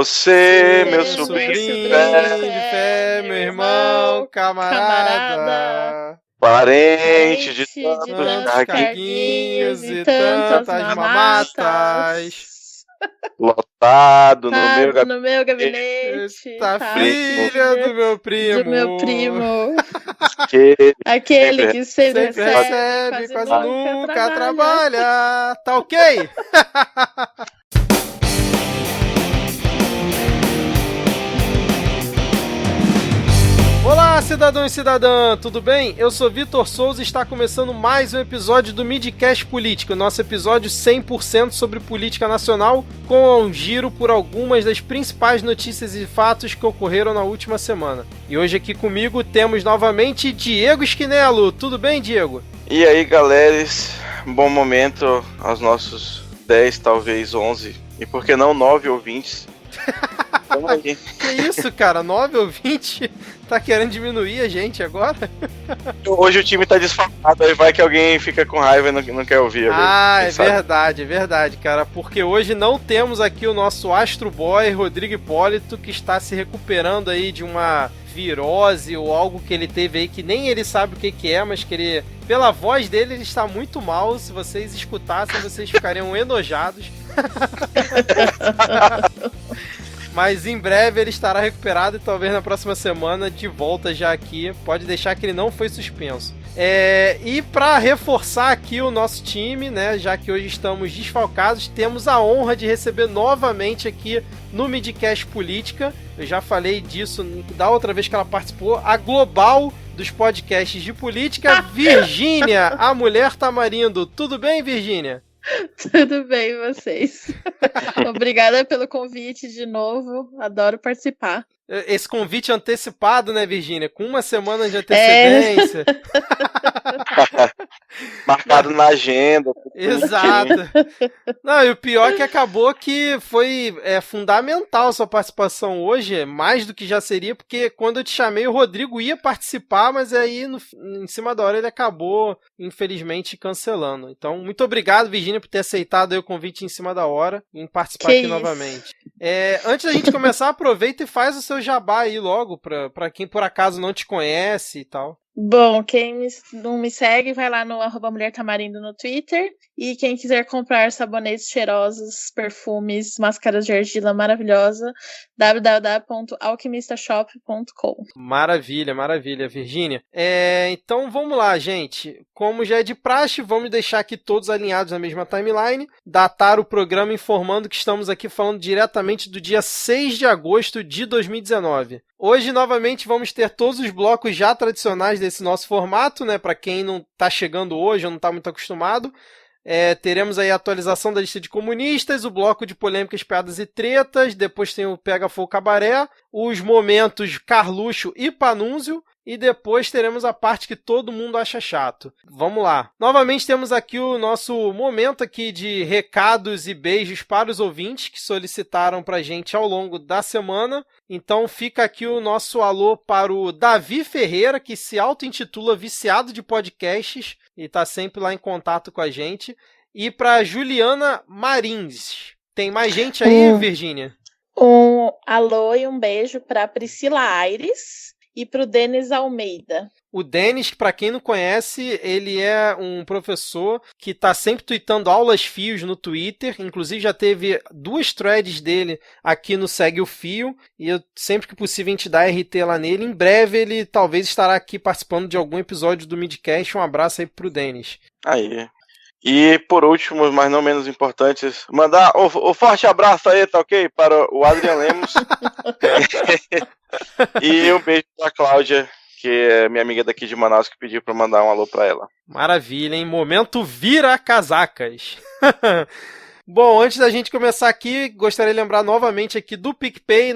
Você, meu Meu sobrinho sobrinho de fé, meu irmão, camarada, parente de de tantos tantos carguinhos, carguinhos e tantas mamatas, lotado no meu no gabinete, meu gabinete, Está tá filha do meu primo. do meu primo, que aquele que sempre Sempre recebe, recebe, quase quase nunca trabalha. Tá ok? Olá, cidadão e cidadã, tudo bem? Eu sou Vitor Souza e está começando mais um episódio do Midcast Política, nosso episódio 100% sobre política nacional, com um giro por algumas das principais notícias e fatos que ocorreram na última semana. E hoje aqui comigo temos novamente Diego Esquinelo. Tudo bem, Diego? E aí, galera, bom momento aos nossos 10, talvez 11, e por que não 9 ouvintes. Vamos aí. Que isso, cara? 9 ou 20? Tá querendo diminuir a gente agora? Hoje o time tá desfalcado, aí vai que alguém fica com raiva e não quer ouvir. É verdade, cara. Porque hoje não temos aqui o nosso Astro Boy, Rodrigo Hipólito, que está se recuperando aí de uma virose ou algo que ele teve aí que nem ele sabe o que é, mas que ele, pela voz dele, ele está muito mal. Se vocês escutassem, vocês ficariam enojados. Mas em breve ele estará recuperado e talvez na próxima semana de volta já aqui. Pode deixar que ele não foi suspenso. E para reforçar aqui o nosso time, né, já que hoje estamos desfalcados, temos a honra de receber novamente aqui no Midcast Política. Eu já falei disso da outra vez que ela participou, a global dos podcasts de política, Virgínia, a mulher tamarindo. Tudo bem, Virgínia? Tudo bem, vocês? Obrigada pelo convite de novo. Adoro participar. Esse convite antecipado, né, Virgínia? Com uma semana de antecedência. Marcado na agenda. Exato. Não, e o pior é que acabou que foi fundamental a sua participação hoje, mais do que já seria, porque quando eu te chamei, o Rodrigo ia participar, mas aí em cima da hora ele acabou, infelizmente, cancelando. Então, muito obrigado, Virgínia, por ter aceitado aí o convite em cima da hora e em participar aqui novamente. Antes da gente começar, aproveita e faz o seu jabá aí logo, pra quem por acaso não te conhece e tal. Bom, quem não me segue, vai lá no @mulhertamarindo no Twitter. E quem quiser comprar sabonetes cheirosos, perfumes, máscaras de argila maravilhosa, www.alquimistashop.com. Maravilha, Virgínia. Então vamos lá, gente. Como já é de praxe, vamos deixar aqui todos alinhados na mesma timeline. Datar o programa informando que estamos aqui falando diretamente do dia 6 de agosto de 2019. Hoje, novamente, vamos ter todos os blocos já tradicionais desse nosso formato, né? Para quem não está chegando hoje ou não está muito acostumado. Teremos aí a atualização da lista de comunistas, o bloco de polêmicas, piadas e tretas, depois tem o Pega Fogo Cabaré, os momentos Carluxo e Panúncio, e depois teremos a parte que todo mundo acha chato. Vamos lá. Novamente temos aqui o nosso momento aqui de recados e beijos para os ouvintes que solicitaram pra gente ao longo da semana. Então fica aqui o nosso alô para o Davi Ferreira, que se auto-intitula Viciado de Podcasts e tá sempre lá em contato com a gente. E para Juliana Marins. Tem mais gente aí, Virgínia? Um alô e um beijo para Priscila Aires e para o Denis Almeida. O Denis, para quem não conhece, ele é um professor que está sempre tweetando aulas fios no Twitter. Inclusive já teve 2 threads dele aqui no Segue o Fio. E eu, sempre que possível a gente dá RT lá nele. Em breve ele talvez estará aqui participando de algum episódio do Midcast. Um abraço aí pro Denis. Aí. E por último, mas não menos importantes, mandar o forte abraço aí, tá ok? Para o Adrian Lemos. E um beijo pra Cláudia, que é minha amiga daqui de Manaus, que pediu pra mandar um alô pra ela. Maravilha, hein? Momento vira casacas. Bom, antes da gente começar aqui, gostaria de lembrar novamente aqui do PicPay.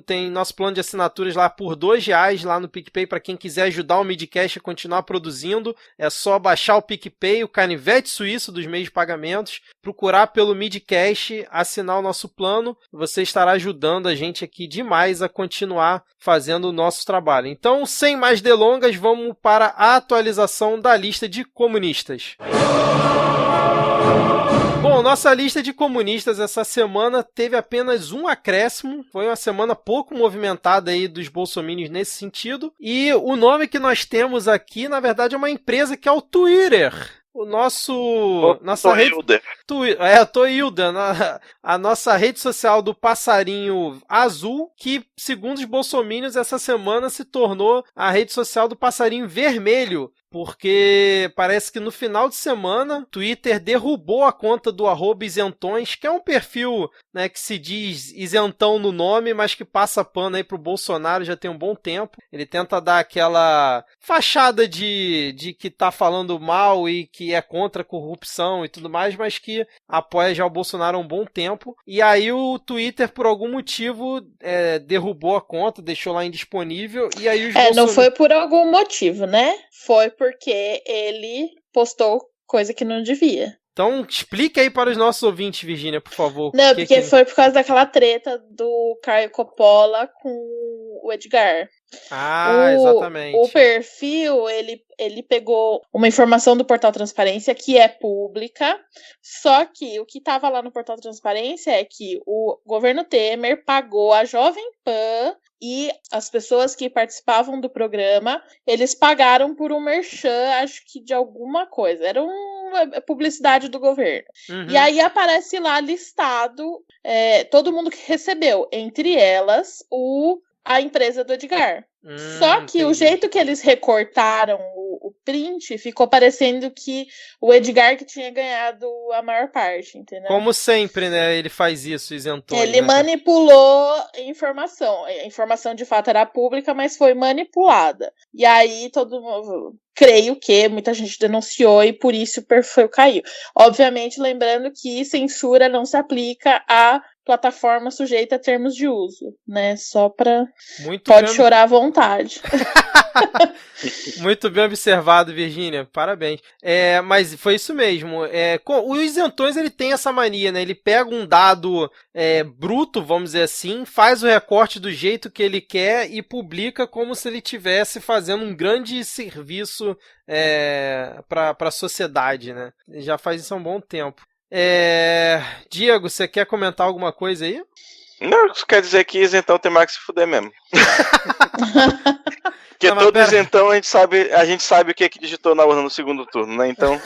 Tem nosso plano de assinaturas lá por R$2 lá no PicPay para quem quiser ajudar o Midcast a continuar produzindo. É só baixar o PicPay, o canivete suíço dos meios de pagamentos, procurar pelo Midcast, assinar o nosso plano. Você estará ajudando a gente aqui demais a continuar fazendo o nosso trabalho. Então, sem mais delongas, vamos para a atualização da lista de comunistas. Bom, nossa lista de comunistas essa semana teve apenas um acréscimo. Foi uma semana pouco movimentada aí dos bolsominions nesse sentido. E o nome que nós temos aqui, na verdade, é uma empresa que é o Twitter. O nosso... Toilda, a nossa rede social do passarinho azul, que, segundo os bolsominions, essa semana se tornou a rede social do passarinho vermelho, porque parece que no final de semana, Twitter derrubou a conta do @isentões, que é um perfil, né, que se diz isentão no nome, mas que passa pano aí pro Bolsonaro já tem um bom tempo. Ele tenta dar aquela fachada de que tá falando mal e que é contra a corrupção e tudo mais, mas que apoia já o Bolsonaro há um bom tempo. E aí o Twitter, por algum motivo, derrubou a conta, deixou lá indisponível, e aí os não foi por algum motivo, né? Foi porque ele postou coisa que não devia. Então, explica aí para os nossos ouvintes, Virgínia, por favor. Não, porque foi por causa daquela treta do Caio Coppola com o Edgar. Exatamente. O perfil, ele pegou uma informação do Portal Transparência que é pública, só que o que estava lá no Portal Transparência é que o governo Temer pagou a Jovem Pan e as pessoas que participavam do programa, eles pagaram por um merchan, acho que de alguma coisa. Era uma publicidade do governo. Uhum. E aí aparece lá listado todo mundo que recebeu, entre elas a empresa do Edgar. Só que entendi. O jeito que eles recortaram o print ficou parecendo que o Edgar que tinha ganhado a maior parte, entendeu? Como sempre, né? Ele faz isso, isentou. Ele manipulou a informação. A informação de fato era pública, mas foi manipulada. E aí todo mundo... Creio que muita gente denunciou e por isso o perfil caiu. Obviamente, lembrando que censura não se aplica a plataforma sujeita a termos de uso, né? Só pra... Pode chorar à vontade. Muito bem observado, Virgínia. Parabéns. Mas foi isso mesmo. Os isentões, ele tem essa mania, né? Ele pega um dado bruto, vamos dizer assim, faz o recorte do jeito que ele quer e publica como se ele estivesse fazendo um grande serviço para a sociedade, né? Ele já faz isso há um bom tempo. Diego, você quer comentar alguma coisa aí? Não, isso quer dizer que isentão tem mais que se fuder mesmo. Porque todo isentão a gente sabe o que digitou na urna no segundo turno, né? Então.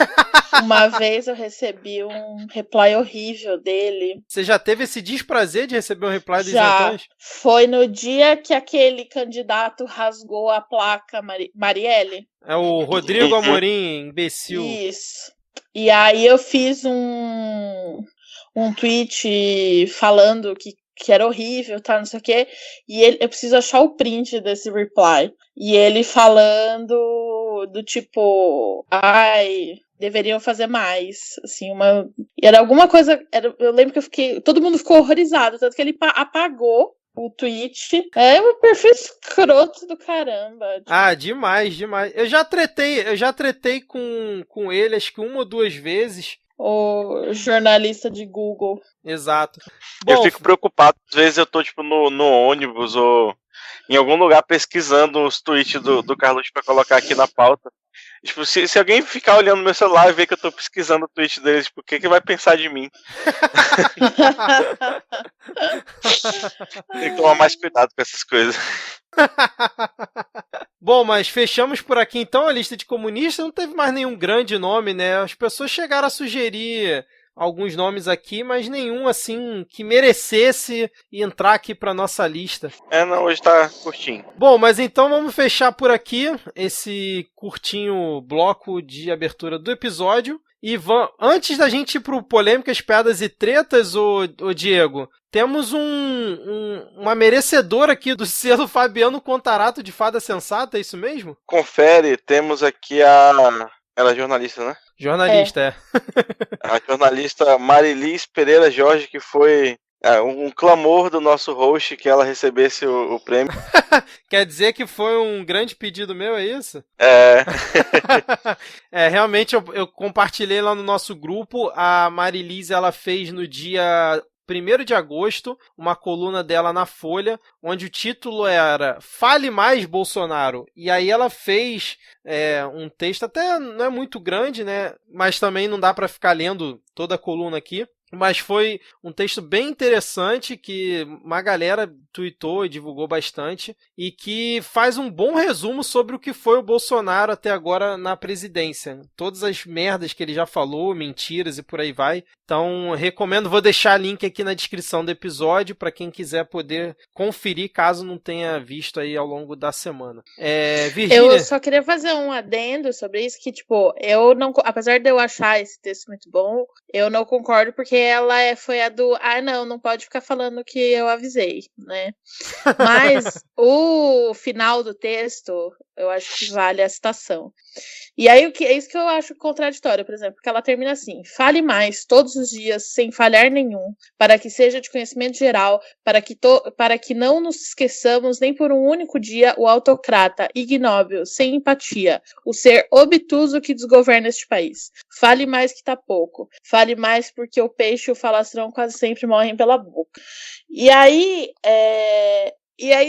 Uma vez eu recebi um reply horrível dele. Você já teve esse desprazer de receber um reply dos isentões? Foi no dia que aquele candidato rasgou a placa Marielle. É o Rodrigo Amorim, imbecil. Isso. E aí eu fiz um tweet falando que era horrível, tá, não sei o quê, e eu preciso achar o print desse reply, e ele falando do tipo, deveriam fazer mais, assim, era alguma coisa, eu lembro que todo mundo ficou horrorizado, tanto que ele apagou o tweet. É um perfil escroto do caramba. Demais. Eu já tretei com ele, acho que uma ou duas vezes. O jornalista de Google. Exato. Bom, eu fico preocupado, às vezes eu tô tipo no ônibus ou em algum lugar pesquisando os tweets do Carlos pra colocar aqui na pauta. Tipo, se alguém ficar olhando no meu celular e ver que eu tô pesquisando o tweet deles, tipo, o que vai pensar de mim? Tem que tomar mais cuidado com essas coisas. Bom, mas fechamos por aqui então a lista de comunistas. Não teve mais nenhum grande nome, né? As pessoas chegaram a sugerir alguns nomes aqui, mas nenhum assim que merecesse entrar aqui para nossa lista. Não, hoje tá curtinho. Bom, mas então vamos fechar por aqui esse curtinho bloco de abertura do episódio. E antes da gente ir pro Polêmicas, Piadas e Tretas, ô Diego, temos uma merecedora aqui do selo Fabiano Contarato de Fada Sensata, é isso mesmo? Confere, temos aqui ela é jornalista, né? Jornalista, A jornalista Marilis Pereira Jorge, que foi um clamor do nosso host que ela recebesse o prêmio. Quer dizer que foi um grande pedido meu, é isso? Realmente eu compartilhei lá no nosso grupo. A Marilis, ela fez no dia 1º de agosto, uma coluna dela na Folha, onde o título era Fale Mais, Bolsonaro. E aí ela fez um texto, até não é muito grande, né? Mas também não dá para ficar lendo toda a coluna aqui. Mas foi um texto bem interessante que uma galera tweetou e divulgou bastante e que faz um bom resumo sobre o que foi o Bolsonaro até agora na presidência. Todas as merdas que ele já falou, mentiras e por aí vai. Então, recomendo, vou deixar link aqui na descrição do episódio para quem quiser poder conferir, caso não tenha visto aí ao longo da semana. Virgínia... Eu só queria fazer um adendo sobre isso, que, tipo, eu não, apesar de eu achar esse texto muito bom, eu não concordo porque ela foi a do, não pode ficar falando que eu avisei, né? Mas o final do texto, eu acho que vale a citação. E aí, é isso que eu acho contraditório, por exemplo, porque ela termina assim: fale mais, todos os dias, sem falhar nenhum, para que seja de conhecimento geral, para que não nos esqueçamos nem por um único dia o autocrata, ignóbil, sem empatia, o ser obtuso que desgoverna este país. Fale mais que tá pouco. Fale mais porque o peixe e o falastrão quase sempre morrem pela boca. E aí,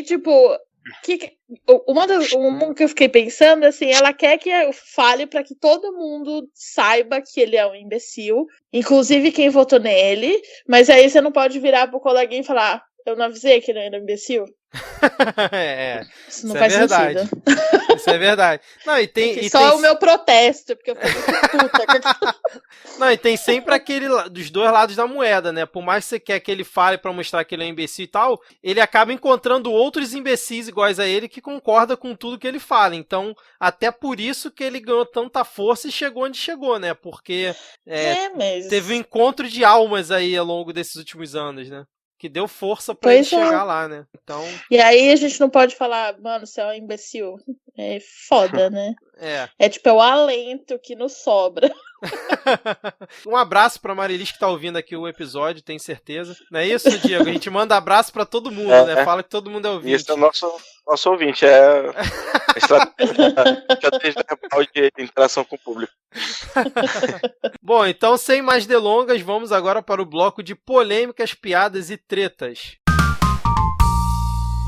tipo... Uma que eu fiquei pensando, assim, ela quer que eu fale para que todo mundo saiba que ele é um imbecil, inclusive quem votou nele, mas aí você não pode virar pro coleguinha e falar: eu não avisei que ele era um imbecil? Isso não faz verdade. sentido. Isso é verdade. Não, e tem, só o meu protesto, porque eu fico puta. Não, e tem sempre aquele dos dois lados da moeda, né? Por mais que você quer que ele fale pra mostrar que ele é um imbecil e tal, ele acaba encontrando outros imbecis iguais a ele que concordam com tudo que ele fala. Então, até por isso que ele ganhou tanta força e chegou onde chegou, né? Porque mas... teve um encontro de almas aí ao longo desses últimos anos, né? Que deu força pra ele chegar lá, né? Então... E aí a gente não pode falar: mano, você é um imbecil. É foda, né? É tipo, é o alento que nos sobra. Um abraço pra Marilis que tá ouvindo aqui o episódio, tenho certeza. Não é isso, Diego? A gente manda abraço pra todo mundo, né? Fala que todo mundo é ouvinte. Isso é nosso ouvinte, é estratégia verbal de interação com o público. Bom, então sem mais delongas, vamos agora para o bloco de polêmicas, piadas e tretas.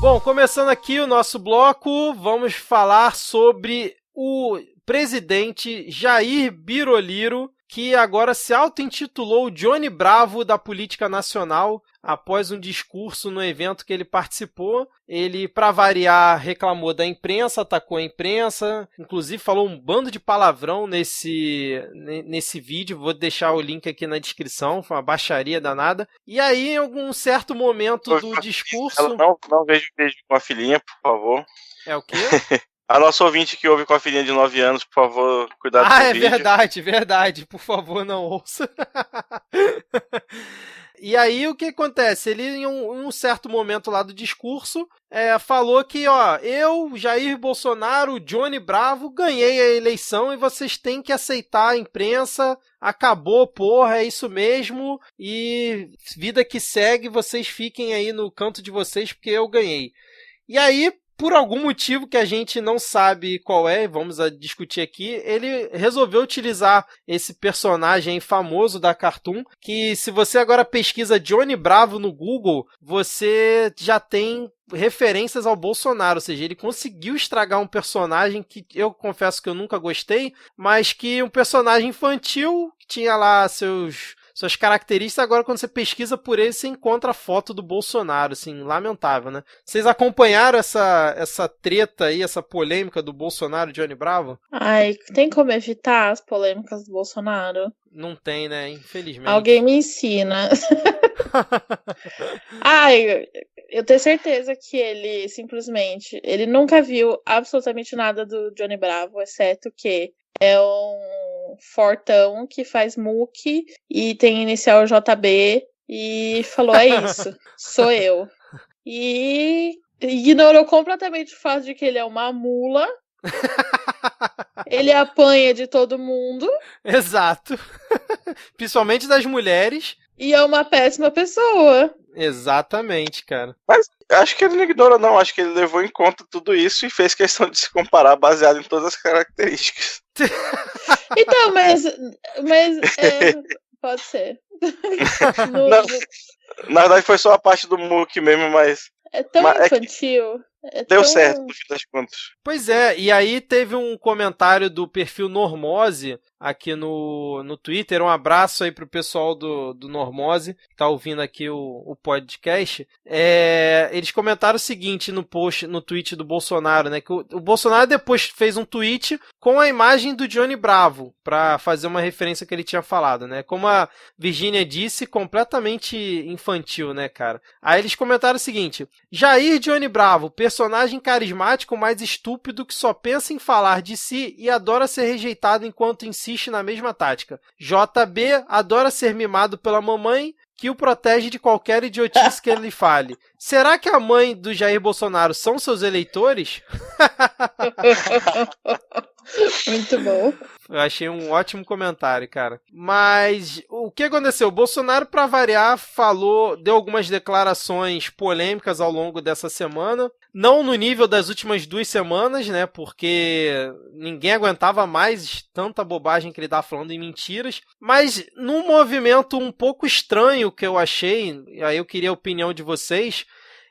Bom, começando aqui o nosso bloco, vamos falar sobre o presidente Jair Biroliro, que agora se auto-intitulou Johnny Bravo da política nacional após um discurso no evento que ele participou. Ele, para variar, reclamou da imprensa, atacou a imprensa, inclusive falou um bando de palavrão nesse vídeo. Vou deixar o link aqui na descrição, foi uma baixaria danada. E aí, em algum certo momento do discurso... Não vejo o vídeo com a filhinha, por favor. É o quê? A nossa ouvinte que ouve com a filhinha de 9 anos, por favor, cuidado com o vídeo. Verdade. Por favor, não ouça. E aí, o que acontece? Ele, em um certo momento lá do discurso, falou que, eu, Jair Bolsonaro, Johnny Bravo, ganhei a eleição e vocês têm que aceitar a imprensa, acabou, porra, é isso mesmo, e vida que segue, vocês fiquem aí no canto de vocês porque eu ganhei. E aí, por algum motivo que a gente não sabe qual é, vamos discutir aqui, ele resolveu utilizar esse personagem famoso da Cartoon, que se você agora pesquisa Johnny Bravo no Google, você já tem referências ao Bolsonaro, ou seja, ele conseguiu estragar um personagem que eu confesso que eu nunca gostei, mas que um personagem infantil, que tinha lá suas características, agora quando você pesquisa por ele, você encontra a foto do Bolsonaro, assim, lamentável, né? Vocês acompanharam essa treta aí, essa polêmica do Bolsonaro e Johnny Bravo? Ai, tem como evitar as polêmicas do Bolsonaro? Não tem, né? Infelizmente. Alguém me ensina. Ai, eu tenho certeza que ele nunca viu absolutamente nada do Johnny Bravo, exceto que é um fortão que faz muque e tem inicial JB e falou: é isso, sou eu. E ignorou completamente o fato de que ele é uma mula. Ele apanha de todo mundo. Exato. Principalmente das mulheres. E é uma péssima pessoa. Exatamente, cara. Mas acho que ele não ignora, não. Acho que ele levou em conta tudo isso e fez questão de se comparar baseado em todas as características. Então, mas Pode ser. Na verdade foi só a parte do Mook mesmo, mas... É tão infantil. Deu certo, no fim das contas. Pois é, e aí teve um comentário do perfil Normose aqui no Twitter. Um abraço aí pro pessoal do Normose, que tá ouvindo aqui o podcast. Eles comentaram o seguinte no post, no tweet do Bolsonaro, né? Que o Bolsonaro depois fez um tweet com a imagem do Johnny Bravo, pra fazer uma referência que ele tinha falado, né? Como a Virgínia disse, completamente infantil, né, cara? Aí eles comentaram o seguinte: Jair Johnny Bravo, personagem carismático, mas estúpido, que só pensa em falar de si e adora ser rejeitado enquanto insiste na mesma tática. JB adora ser mimado pela mamãe, que o protege de qualquer idiotice que ele fale. Será que a mãe do Jair Bolsonaro são seus eleitores? Muito bom. Eu achei um ótimo comentário, cara. Mas o que aconteceu? O Bolsonaro, pra variar, deu algumas declarações polêmicas ao longo dessa semana. Não no nível das últimas 2 semanas, né? Porque ninguém aguentava mais tanta bobagem que ele tava falando em mentiras. Mas num movimento um pouco estranho que eu achei, e aí eu queria a opinião de vocês,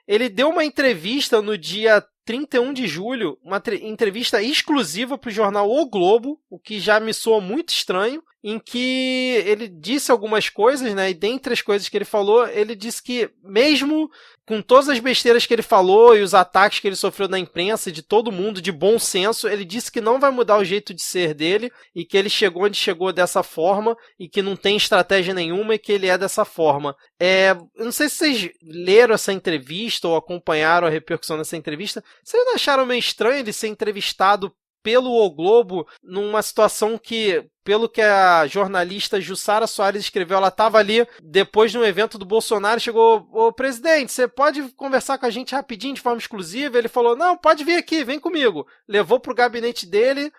ele deu uma entrevista no dia 31 de julho, uma entrevista exclusiva para o jornal O Globo, o que já me soa muito estranho, em que ele disse algumas coisas, né? E dentre as coisas que ele falou, ele disse que mesmo com todas as besteiras que ele falou e os ataques que ele sofreu da imprensa e de todo mundo, de bom senso, ele disse que não vai mudar o jeito de ser dele e que ele chegou onde chegou dessa forma e que não tem estratégia nenhuma e que ele é dessa forma. Eu não sei se vocês leram essa entrevista ou acompanharam a repercussão dessa entrevista. Vocês não acharam meio estranho ele ser entrevistado pelo O Globo numa situação que, pelo que a jornalista Jussara Soares escreveu, ela estava ali depois de um evento do Bolsonaro, chegou: ô presidente, você pode conversar com a gente rapidinho de forma exclusiva? Ele falou: não, pode vir aqui, vem comigo. Levou pro gabinete dele,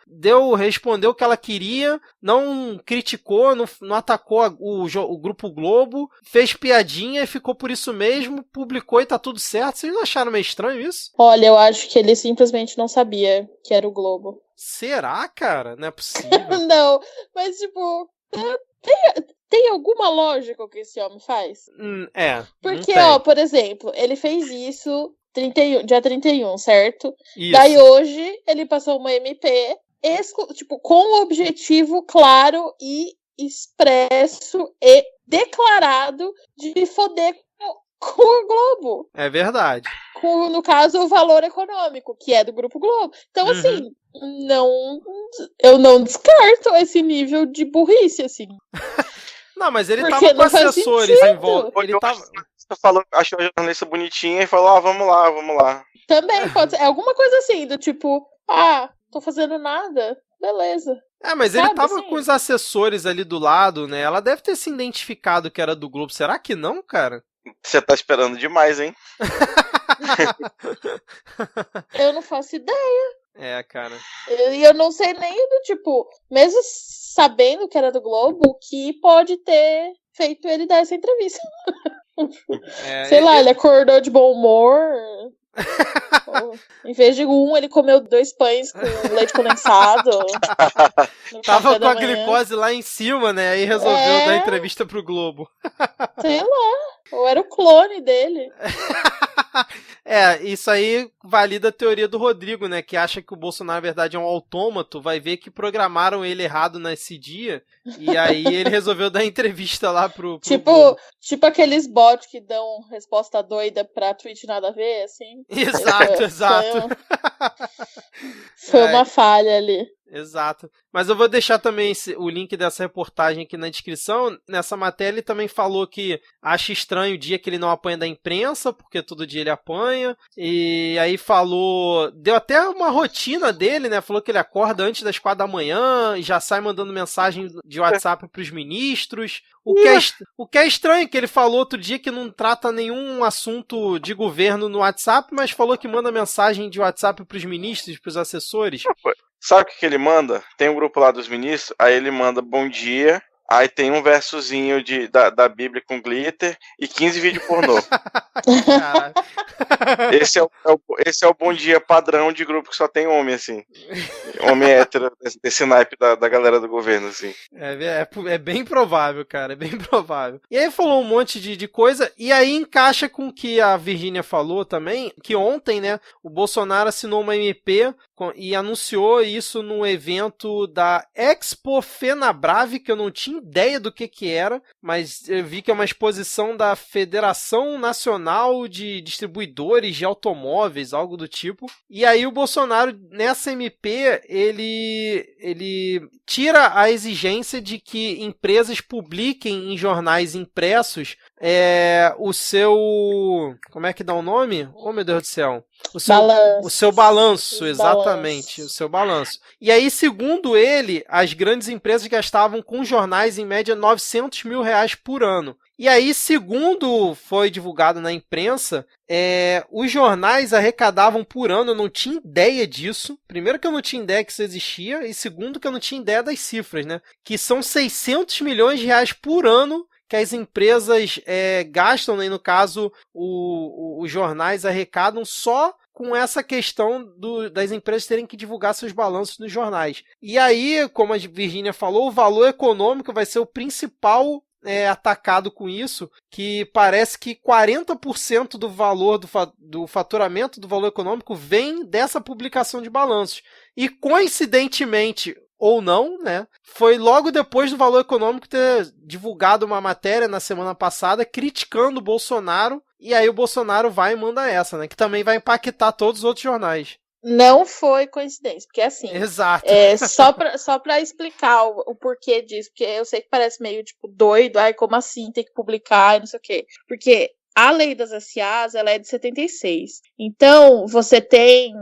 respondeu o que ela queria, não criticou, não atacou o Grupo Globo, fez piadinha e ficou por isso mesmo, publicou e tá tudo certo. Vocês não acharam meio estranho isso? Olha, eu acho que ele simplesmente não sabia que era o Globo. Será, cara? Não é possível. Não, mas tipo, tem alguma lógica o que esse homem faz? Porque, ó, por exemplo, ele fez isso dia 31, certo? Isso. Daí hoje ele passou uma MP com o objetivo claro e expresso e declarado de foder com o Globo. É verdade. Com, no caso, o valor econômico, que é do Grupo Globo. Então, assim, eu não descarto esse nível de burrice, assim. Não, mas ele tava com assessores em volta. Ele tava... Achou a jornalista bonitinha e falou: vamos lá. Também pode ser. É alguma coisa assim, do tipo, tô fazendo nada, beleza. Mas ele tava com os assessores ali do lado, né? Ela deve ter se identificado que era do Globo. Será que não, cara? Você tá esperando demais, hein? Eu não faço ideia. Cara. E eu não sei nem do tipo, mesmo sabendo que era do Globo, o que pode ter feito ele dar essa entrevista. Sei lá, ele acordou de bom humor. Em vez de ele comeu 2 pães com leite condensado. Tava com a glicose lá em cima, né? Aí resolveu dar entrevista pro Globo. Sei lá. Ou era o clone dele. Isso aí valida a teoria do Rodrigo, né? Que acha que o Bolsonaro, na verdade, é um autômato. Vai ver que programaram ele errado nesse dia. E aí ele resolveu dar entrevista lá pro Globo. Tipo aqueles bots que dão resposta doida pra tweet nada a ver, assim. Exato. Foi uma falha ali. Exato. Mas eu vou deixar também o link dessa reportagem aqui na descrição. Nessa matéria ele também falou que acha estranho o dia que ele não apanha da imprensa, porque todo dia ele apanha. E aí deu até uma rotina dele, né? Falou que ele acorda antes das 4 da manhã e já sai mandando mensagem de WhatsApp pros ministros. O que é estranho, que ele falou outro dia que não trata nenhum assunto de governo no WhatsApp, mas falou que manda mensagem de WhatsApp pros ministros, pros assessores. Sabe o que ele manda? Tem um grupo lá dos ministros, aí ele manda bom dia, aí tem um versozinho da Bíblia com glitter e 15 vídeos pornô. Esse é o bom dia padrão de grupo que só tem homem, assim. Homem hétero, desse naipe da galera do governo, assim. É bem provável, cara, é bem provável. E aí falou um monte de coisa, e aí encaixa com o que a Virgínia falou também, que ontem, né, o Bolsonaro assinou uma MP e anunciou isso num evento da Expo Fenabrave, que eu não tinha ideia do que era, mas eu vi que é uma exposição da Federação Nacional de Distribuidores de Automóveis, algo do tipo. E aí o Bolsonaro, nessa MP, ele tira a exigência de que empresas publiquem em jornais impressos o seu... Como é que dá o nome? Oh, meu Deus do céu. O seu balanço, exatamente, o seu balanço. E aí, segundo ele, as grandes empresas gastavam com jornais em média R$900 mil por ano. E aí, segundo foi divulgado na imprensa, os jornais arrecadavam por ano, eu não tinha ideia disso. Primeiro que eu não tinha ideia que isso existia, e segundo que eu não tinha ideia das cifras, né? Que são R$600 milhões por ano que as empresas gastam, né? No caso, os jornais arrecadam só com essa questão das empresas terem que divulgar seus balanços nos jornais. E aí, como a Virgínia falou, o valor econômico vai ser o principal atacado com isso, que parece que 40% do valor do faturamento do valor econômico vem dessa publicação de balanços. E coincidentemente, ou não, né? Foi logo depois do Valor Econômico ter divulgado uma matéria na semana passada criticando o Bolsonaro, e aí o Bolsonaro vai e manda essa, né? Que também vai impactar todos os outros jornais. Não foi coincidência, porque assim... Exato. Só pra explicar o porquê disso, porque eu sei que parece meio, tipo, doido, como assim, tem que publicar e não sei o quê. Porque a lei das SAs, ela é de 76. Então, você tem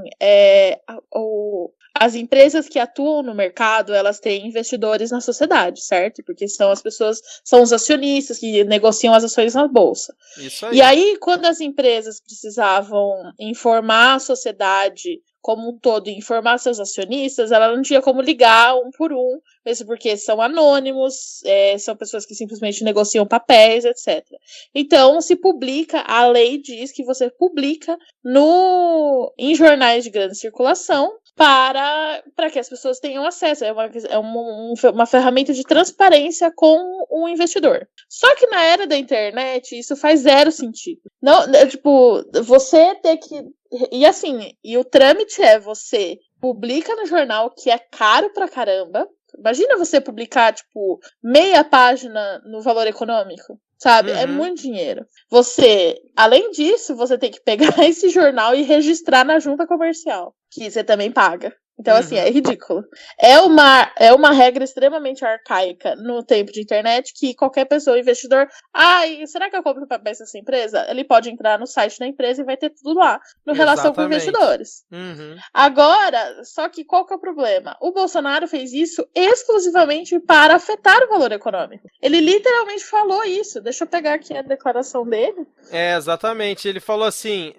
as empresas que atuam no mercado, elas têm investidores na sociedade, certo? Porque são os acionistas que negociam as ações na bolsa. Isso aí. E aí, quando as empresas precisavam informar a sociedade como um todo, informar seus acionistas, ela não tinha como ligar um por um, mesmo porque são anônimos, são pessoas que simplesmente negociam papéis, etc. Então, se publica, a lei diz que você publica em jornais de grande circulação para que as pessoas tenham acesso. É uma ferramenta de transparência com o investidor. Só que na era da internet, isso faz zero sentido. Não, tipo, você ter que... E o trâmite você publica no jornal, que é caro pra caramba. Imagina você publicar, tipo, meia página no Valor Econômico, sabe? É muito dinheiro. Além disso, você tem que pegar esse jornal e registrar na junta comercial, que você também paga. Então, assim, é ridículo. É uma regra extremamente arcaica no tempo de internet, que qualquer pessoa, investidor, será que eu compro papéis dessa empresa? Ele pode entrar no site da empresa e vai ter tudo lá, no relação com investidores. Agora, só que qual que é o problema? O Bolsonaro fez isso exclusivamente para afetar o Valor Econômico. Ele literalmente falou isso. Deixa eu pegar aqui a declaração dele. Exatamente. Ele falou assim,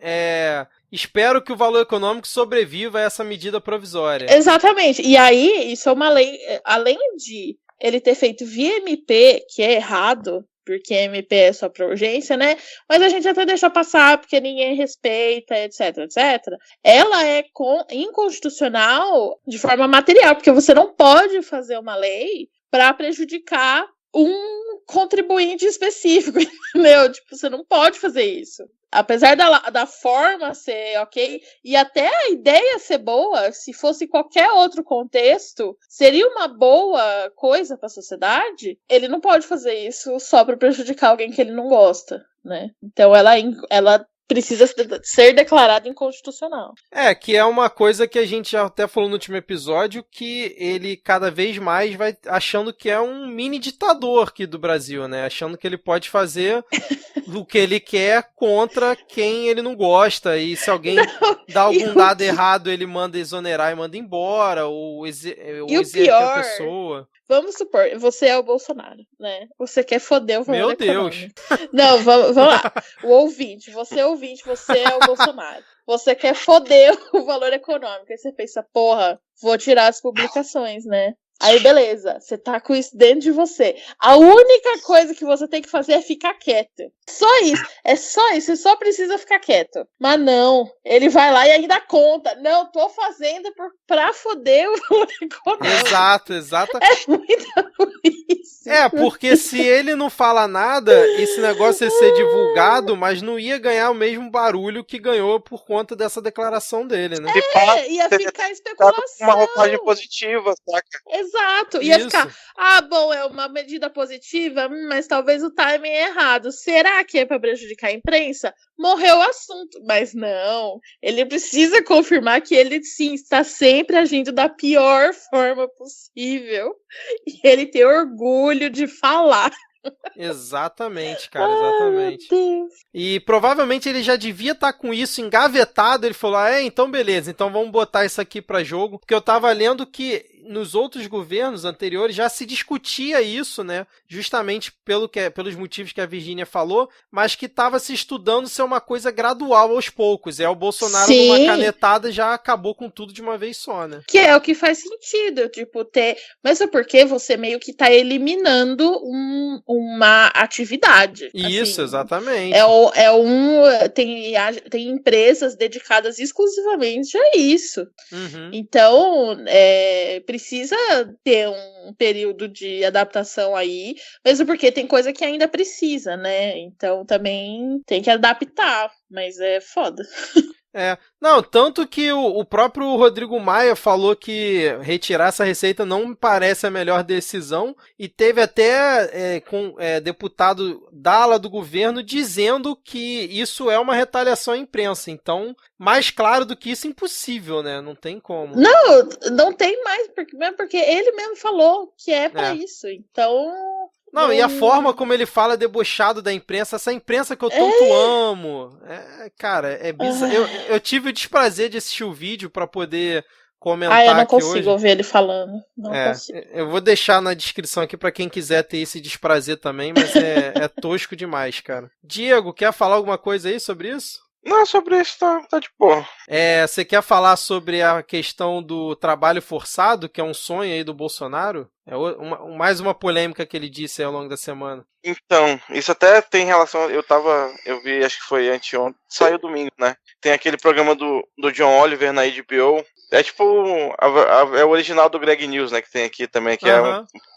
espero que o Valor Econômico sobreviva a essa medida provisória. Exatamente. E aí, isso é uma lei, além de ele ter feito via MP, que é errado, porque MP é só para urgência, né? Mas a gente até deixa passar, porque ninguém respeita, etc, etc. Ela é inconstitucional de forma material, porque você não pode fazer uma lei para prejudicar um contribuinte específico, entendeu? Tipo, você não pode fazer isso. Apesar da forma ser ok, e até a ideia ser boa, se fosse qualquer outro contexto, seria uma boa coisa para a sociedade, ele não pode fazer isso só para prejudicar alguém que ele não gosta, né? Então ela precisa ser declarada inconstitucional. Que é uma coisa que a gente já até falou no último episódio, que ele cada vez mais vai achando que é um mini ditador aqui do Brasil, né? Achando que ele pode fazer o que ele quer contra quem ele não gosta, e se alguém dá algum dado errado, ele manda exonerar e manda embora, ou exerce a pessoa. Vamos supor, você é o Bolsonaro, né? Você quer foder o valor econômico. Deus! Não, vamos lá. Você é o Bolsonaro. Você quer foder o valor econômico. Aí você pensa, porra, vou tirar as publicações, né? Aí, beleza, você tá com isso dentro de você. A única coisa que você tem que fazer é ficar quieto. Só isso, você só precisa ficar quieto. Mas não, ele vai lá e ainda conta. Não, tô fazendo pra foder o Exato. É muita burrice. Porque se ele não fala nada, esse negócio ia ser divulgado, mas não ia ganhar o mesmo barulho que ganhou por conta dessa declaração dele, né? Ia ficar especulação. Uma roupagem positiva, saca? Exato, ia ficar, bom, é uma medida positiva, mas talvez o timing é errado. Será que é para prejudicar a imprensa? Morreu o assunto, mas não. Ele precisa confirmar que ele, sim, está sempre agindo da pior forma possível. E ele tem orgulho de falar. Exatamente, cara, exatamente. E provavelmente ele já devia estar com isso engavetado. Ele falou, então beleza, então vamos botar isso aqui pra jogo. Porque eu tava lendo que nos outros governos anteriores já se discutia isso, né? Justamente pelos motivos que a Virgínia falou, mas que estava se estudando ser uma coisa gradual aos poucos. O Bolsonaro, numa canetada, já acabou com tudo de uma vez só, né? Que é o que faz sentido, tipo, ter... Mas é porque você meio que tá eliminando uma atividade. Isso, assim, exatamente. Tem empresas dedicadas exclusivamente a isso. Uhum. Então, precisa ter um período de adaptação aí, mesmo porque tem coisa que ainda precisa, né? Então também tem que adaptar, mas é foda. Não, tanto que o próprio Rodrigo Maia falou que retirar essa receita não me parece a melhor decisão, e teve até deputado da ala do governo dizendo que isso é uma retaliação à imprensa. Então, mais claro do que isso, impossível, né? Não tem como. Não tem mais, porque ele mesmo falou que é pra isso. Então... Não, e a forma como ele fala debochado da imprensa, essa imprensa que eu tanto amo. Cara, é bizarro. Eu tive o desprazer de assistir o vídeo pra poder comentar aqui hoje. Eu não consigo ouvir ele falando. Não consigo. Eu vou deixar na descrição aqui pra quem quiser ter esse desprazer também, mas é tosco demais, cara. Diego, quer falar alguma coisa aí sobre isso? Não, sobre isso tá de boa. Você quer falar sobre a questão do trabalho forçado, que é um sonho aí do Bolsonaro? Mais uma polêmica que ele disse aí ao longo da semana. Então, isso até tem relação... Eu vi, acho que foi anteontem, saiu domingo, né? Tem aquele programa do John Oliver na HBO. É tipo... É o original do Greg News, né? Que tem aqui também, que é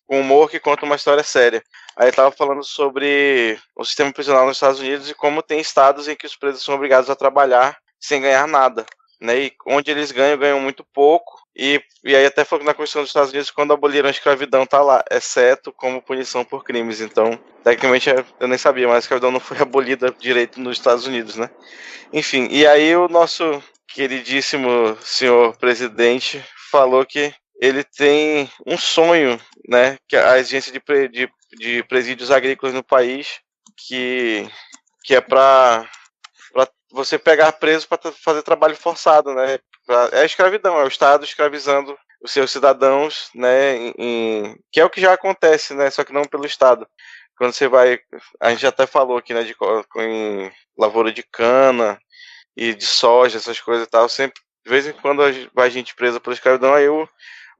um humor que conta uma história séria. Aí tava falando sobre o sistema prisional nos Estados Unidos e como tem estados em que os presos são obrigados a trabalhar sem ganhar nada, né? E onde eles ganham muito pouco. E aí até falou que na Constituição dos Estados Unidos, quando aboliram a escravidão, tá lá, exceto como punição por crimes. Então, tecnicamente, eu nem sabia, mas a escravidão não foi abolida direito nos Estados Unidos, né? Enfim, e aí o nosso queridíssimo senhor presidente falou que ele tem um sonho, né? Que a exigência de presídios agrícolas no país, que é para você pegar preso para fazer trabalho forçado, né? É a escravidão, é o Estado escravizando os seus cidadãos, né? Que é o que já acontece, né? Só que não pelo Estado. Quando você vai, a gente já até falou aqui, né? Em lavoura de cana e de soja, essas coisas e tal, sempre, de vez em quando vai gente presa pela escravidão, aí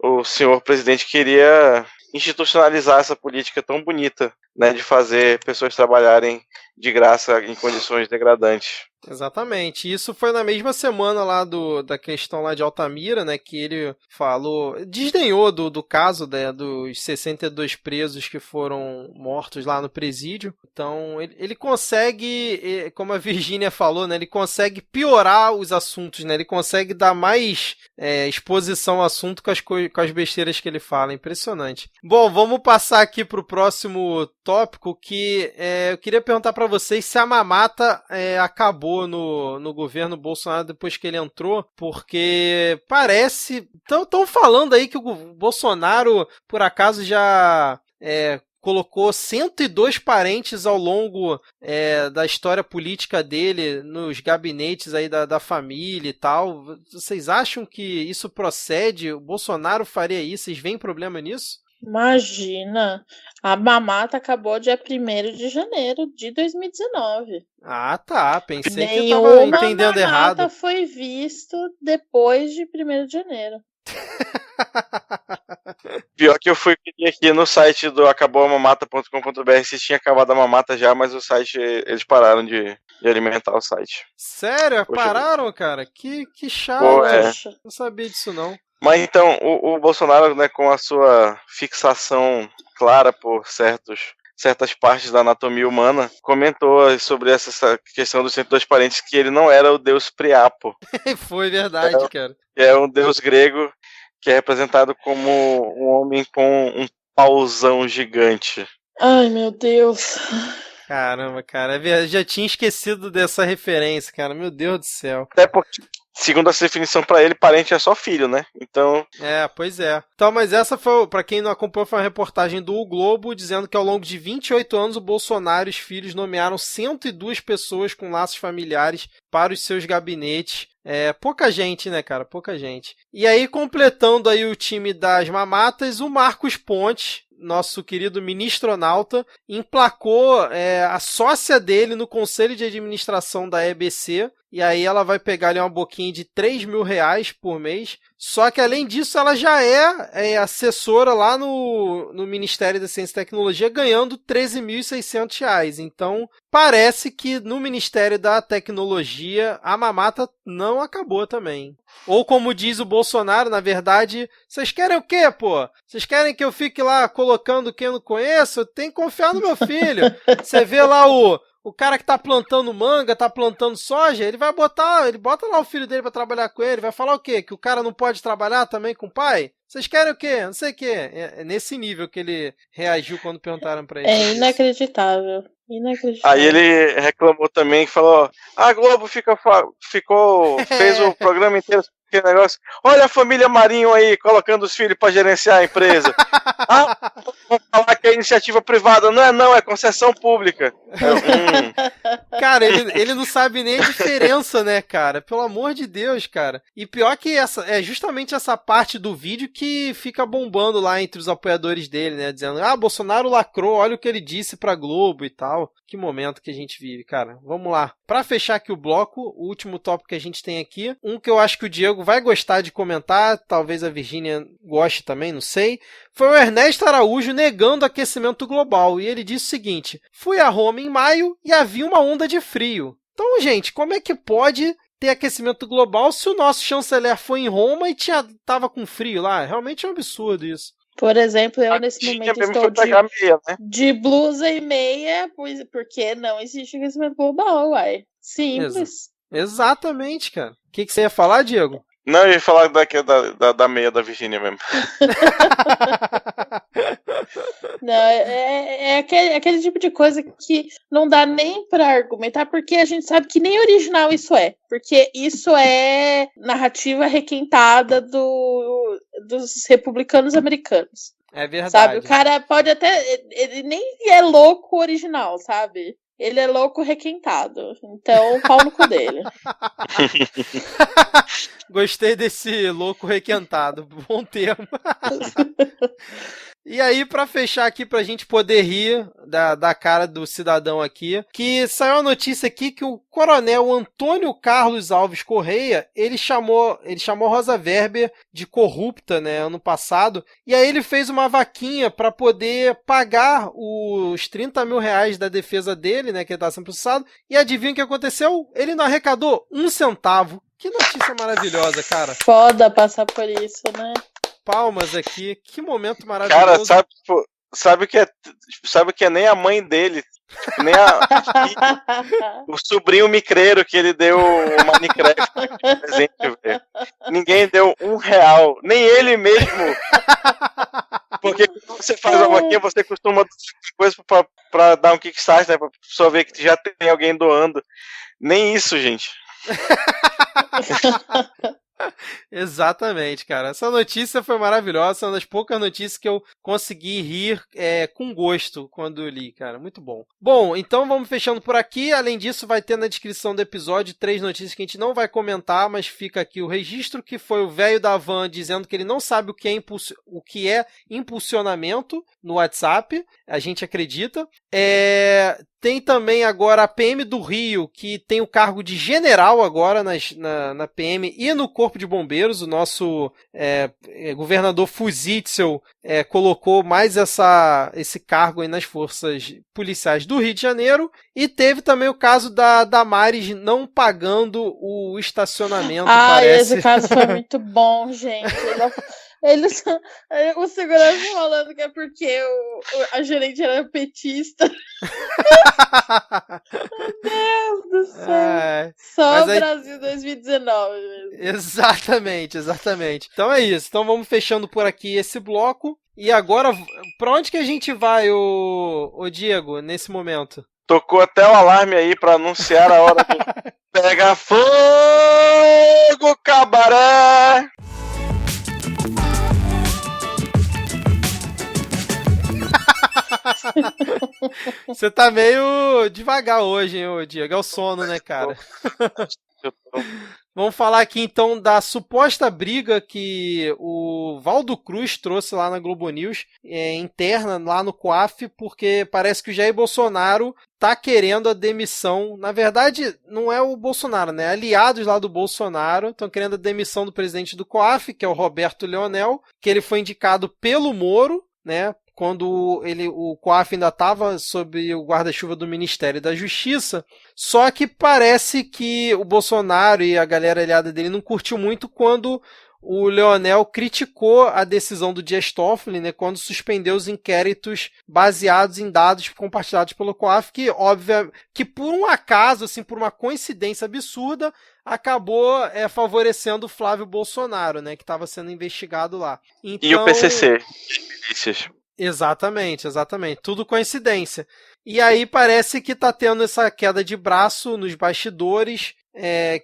o senhor presidente queria institucionalizar essa política tão bonita, né, de fazer pessoas trabalharem de graça em condições degradantes. Exatamente. Isso foi na mesma semana lá da questão lá de Altamira, né, que ele falou, desdenhou do caso, né, dos 62 presos que foram mortos lá no presídio. Então, ele consegue, como a Virgínia falou, né, ele consegue piorar os assuntos, né, ele consegue dar mais exposição ao assunto com as besteiras que ele fala. Impressionante. Bom, vamos passar aqui para o próximo tópico, que eu queria perguntar para vocês se a mamata acabou no governo Bolsonaro depois que ele entrou, porque parece... Estão falando aí que o Bolsonaro, por acaso, já colocou 102 parentes ao longo da história política dele nos gabinetes aí da família e tal. Vocês acham que isso procede? O Bolsonaro faria isso? Vocês veem problema nisso? Imagina, a mamata acabou dia 1º de janeiro de 2019. Ah, tá. Pensei que eu tava entendendo errado. Mamata foi visto depois de 1º de janeiro. Pior que eu fui pedir aqui no site do acaboamamata.com.br se tinha acabado a mamata já, mas o site, eles pararam de alimentar o site. Sério? Poxa, pararam, cara? Que chato. Pô, é. Não sabia disso, não. Mas então, o Bolsonaro, né, com a sua fixação clara por certas partes da anatomia humana, comentou sobre essa questão dos 102 parentes, que ele não era o deus Priapo. Foi verdade, cara. É um deus grego que é representado como um homem com um pauzão gigante. Ai, meu Deus. Caramba, cara, eu já tinha esquecido dessa referência, cara, meu Deus do céu. Até porque, segundo essa definição pra ele, parente é só filho, né? Então... Pois é. Então, mas essa foi, pra quem não acompanhou, foi uma reportagem do O Globo, dizendo que ao longo de 28 anos o Bolsonaro e os filhos nomearam 102 pessoas com laços familiares para os seus gabinetes. Pouca gente, né, cara? Pouca gente. E aí, completando aí o time das mamatas, o Marcos Pontes, nosso querido ministronauta, emplacou a sócia dele no conselho de administração da EBC, e aí ela vai pegar ali uma boquinha de R$3.000 por mês. Só que além disso, ela já é assessora lá no Ministério da Ciência e Tecnologia, ganhando R$13.600. Então, parece que no Ministério da Tecnologia a mamata não acabou também. Ou como diz o Bolsonaro, na verdade, vocês querem o quê, pô? Vocês querem que eu fique lá colocando quem eu não conheço? Eu tenho que confiar no meu filho. Você vê lá o cara que tá plantando manga, tá plantando soja, ele bota lá o filho dele pra trabalhar com ele, vai falar o quê? Que o cara não pode trabalhar também com o pai? Vocês querem o quê? Não sei o quê. É nesse nível que ele reagiu quando perguntaram pra ele. É inacreditável. Inacreditável. Aí ele reclamou também e falou: a Globo fez o programa inteiro que negócio. Olha a família Marinho aí colocando os filhos pra gerenciar a empresa. Vamos falar que é iniciativa privada. Não, é concessão pública. Cara, ele não sabe nem a diferença, né, cara? Pelo amor de Deus, cara. E pior que é justamente essa parte do vídeo que fica bombando lá entre os apoiadores dele, né? Dizendo, Bolsonaro lacrou, olha o que ele disse pra Globo e tal. Que momento que a gente vive, cara. Vamos lá. Pra fechar aqui o bloco, o último tópico que a gente tem aqui, um que eu acho que o Diego vai gostar de comentar, talvez a Virgínia goste também, não sei, foi o Ernesto Araújo negando aquecimento global. E ele disse o seguinte: fui a Roma em maio e havia uma onda de frio. Então, gente, como é que pode ter aquecimento global se o nosso chanceler foi em Roma e tava com frio lá? Realmente é um absurdo isso. Por exemplo, eu nesse momento estou de blusa e meia, porque não existe aquecimento global, uai. Simples. Exatamente, cara. O que você ia falar, Diego? Não, eu ia falar da meia da Virgínia mesmo. Não, é aquele tipo de coisa que não dá nem pra argumentar, porque a gente sabe que nem original isso é. Porque isso é narrativa requentada dos republicanos americanos. É verdade. Sabe, o cara pode até... Ele nem é louco original, sabe? Ele é louco requentado. Então, pau no cu dele. Gostei desse louco requentado. Bom termo. E aí, pra fechar aqui, pra gente poder rir da cara do cidadão aqui, que saiu a notícia aqui que o coronel Antônio Carlos Alves Correia, ele chamou Rosa Weber de corrupta, né, ano passado, e aí ele fez uma vaquinha pra poder pagar os R$30.000 da defesa dele, né, que ele tá sendo processado, e adivinha o que aconteceu? Ele não arrecadou 1 centavo. Que notícia maravilhosa, cara. Foda passar por isso, né? Palmas aqui, que momento maravilhoso. Cara, sabe que é nem a mãe dele, nem o sobrinho micreiro que ele deu o Minecraft de presente, velho. Ninguém deu R$1, nem ele mesmo. Porque quando você faz a vaquinha, você costuma coisa pra dar um kickstart, né, pra pessoa ver que já tem alguém doando. Nem isso, gente. Exatamente, cara. Essa notícia foi maravilhosa, é uma das poucas notícias que eu consegui rir com gosto quando eu li, cara. Muito bom. Bom, então vamos fechando por aqui. Além disso, vai ter na descrição do episódio 3 notícias que a gente não vai comentar, mas fica aqui o registro, que foi o velho da van dizendo que ele não sabe o que é impulsionamento no WhatsApp. A gente acredita. Tem também agora a PM do Rio, que tem o cargo de general agora na PM e no Corpo de Bombeiros. O nosso governador Fuzitzel colocou mais esse cargo aí nas forças policiais do Rio de Janeiro. E teve também o caso da Damares não pagando o estacionamento, parece. Esse caso foi muito bom, gente. O segurança falando que é porque a gerente era petista. Meu Deus do céu. Só o Brasil 2019 mesmo. Exatamente. Então é isso. Então vamos fechando por aqui esse bloco. E agora, pra onde que a gente vai, ô Diego, nesse momento? Tocou até o alarme aí pra anunciar a hora do Pega Fogo, Cabaré! Você tá meio devagar hoje, hein, ô Diego? É o sono, né, cara? Vamos falar aqui então da suposta briga que o Valdo Cruz trouxe lá na Globo News, interna lá no COAF, porque parece que o Jair Bolsonaro tá querendo a demissão. Na verdade, não é o Bolsonaro, né? Aliados lá do Bolsonaro estão querendo a demissão do presidente do COAF, que é o Roberto Leonel, que ele foi indicado pelo Moro, né? Quando o COAF ainda estava sob o guarda-chuva do Ministério da Justiça, só que parece que o Bolsonaro e a galera aliada dele não curtiu muito quando o Leonel criticou a decisão do Dias Toffoli, né, quando suspendeu os inquéritos baseados em dados compartilhados pelo COAF, que óbvio que por um acaso, assim, por uma coincidência absurda, acabou favorecendo o Flávio Bolsonaro, né, que estava sendo investigado lá. Então, e o PCC, milícias. Exatamente. Tudo coincidência. E aí parece que tá tendo essa queda de braço nos bastidores,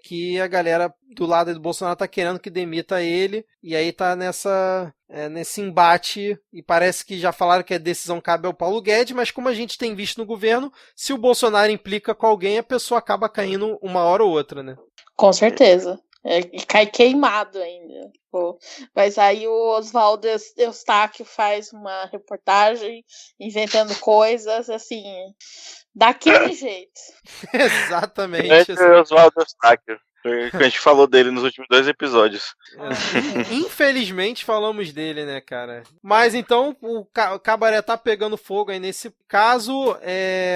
que a galera do lado do Bolsonaro tá querendo que demita ele, e aí tá nesse embate, e parece que já falaram que a decisão cabe ao Paulo Guedes, mas como a gente tem visto no governo, se o Bolsonaro implica com alguém, a pessoa acaba caindo uma hora ou outra, né? Com certeza. E cai queimado ainda. Pô. Mas aí o Oswaldo Eustáquio faz uma reportagem inventando coisas, assim, daquele jeito. Exatamente. Oswaldo Eustáquio. A gente falou dele nos últimos 2 episódios. Infelizmente falamos dele, né, cara? Mas então o Cabaré tá pegando fogo aí nesse caso.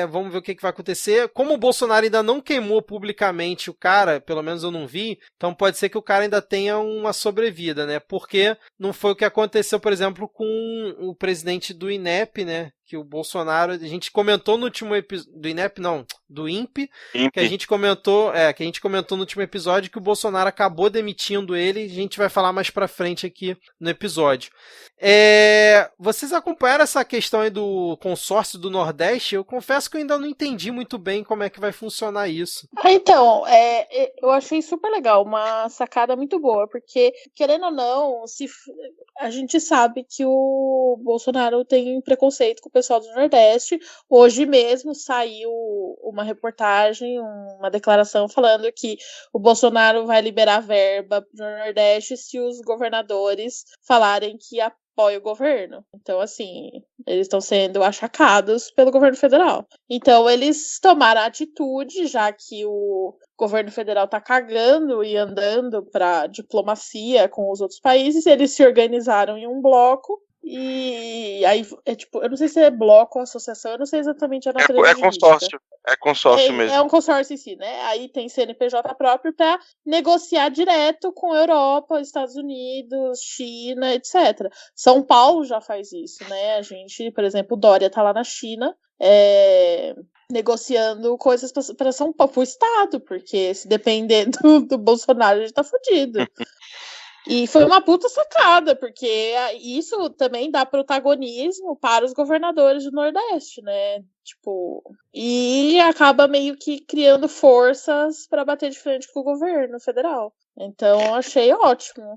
Vamos ver o que vai acontecer. Como o Bolsonaro ainda não queimou publicamente o cara, pelo menos eu não vi, então pode ser que o cara ainda tenha uma sobrevida, né? Porque não foi o que aconteceu, por exemplo, com o presidente do INEP, né? Que o Bolsonaro, a gente comentou no último episódio, do INEP não, do INPE, que a gente comentou no último episódio que o Bolsonaro acabou demitindo ele, a gente vai falar mais pra frente aqui no episódio. Vocês acompanharam essa questão aí do consórcio do Nordeste? Eu confesso que eu ainda não entendi muito bem como é que vai funcionar isso. Então, eu achei super legal, uma sacada muito boa, porque, querendo ou não, a gente sabe que o Bolsonaro tem preconceito com o pessoal do Nordeste. Hoje mesmo saiu uma reportagem, uma declaração falando que o Bolsonaro vai liberar verba para o Nordeste se os governadores falarem que apoia o governo. Então, assim, eles estão sendo achacados pelo governo federal. Então, eles tomaram atitude, já que o governo federal tá cagando e andando para diplomacia com os outros países, eles se organizaram em um bloco. E aí, eu não sei se é bloco ou associação, eu não sei exatamente a natureza. É consórcio. É consórcio mesmo. É um consórcio em si, né? Aí tem CNPJ próprio para negociar direto com a Europa, Estados Unidos, China, etc. São Paulo já faz isso, né? A gente, por exemplo, o Dória tá lá na China, negociando coisas para São Paulo, pro Estado, porque se depender do Bolsonaro, a gente tá fudido. E foi uma puta sacada, porque isso também dá protagonismo para os governadores do Nordeste, né? E acaba meio que criando forças para bater de frente com o governo federal. Então, achei ótimo.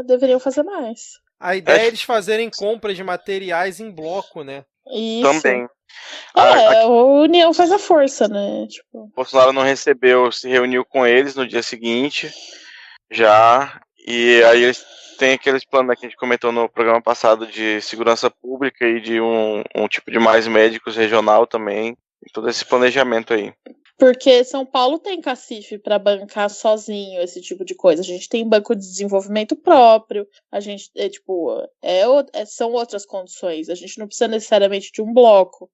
Deveriam fazer mais. A ideia é eles fazerem compras de materiais em bloco, né? Isso. Também. A união faz a força, né? Bolsonaro não recebeu, se reuniu com eles no dia seguinte, já. E aí eles têm aqueles planos que a gente comentou no programa passado de segurança pública e de um tipo de mais médicos regional também. todo esse planejamento aí. Porque São Paulo tem cacife para bancar sozinho esse tipo de coisa. A gente tem banco de desenvolvimento próprio. A gente, são outras condições. A gente não precisa necessariamente de um bloco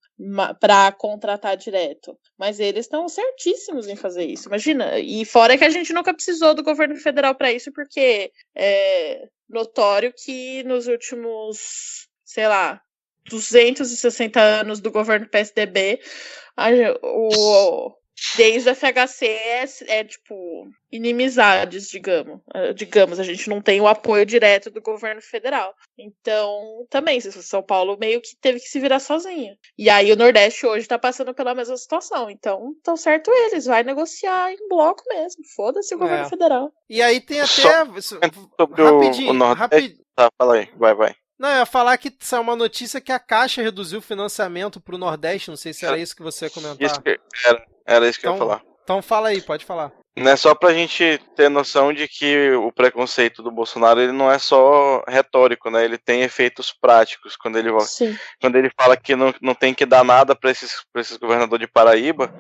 para contratar direto. Mas eles estão certíssimos em fazer isso. Imagina. E fora que a gente nunca precisou do governo federal para isso, porque é notório que nos últimos, 260 anos do governo PSDB, desde a FHC inimizades, digamos, a gente não tem o apoio direto do governo federal. Então, também, São Paulo meio que teve que se virar sozinho. E aí o Nordeste hoje tá passando pela mesma situação. Então, estão certo eles, vai negociar em bloco mesmo. Foda-se o governo federal. E aí tem até... Sobre o Nordeste... Tá, fala aí, vai. Não, eu ia falar que saiu uma notícia que a Caixa reduziu o financiamento pro Nordeste, não sei se era isso que você ia comentar. Era isso que eu ia falar. Então fala aí, pode falar. Né, só pra gente ter noção de que o preconceito do Bolsonaro ele não é só retórico, né? Ele tem efeitos práticos. Quando ele fala que não tem que dar nada para esses governadores de Paraíba,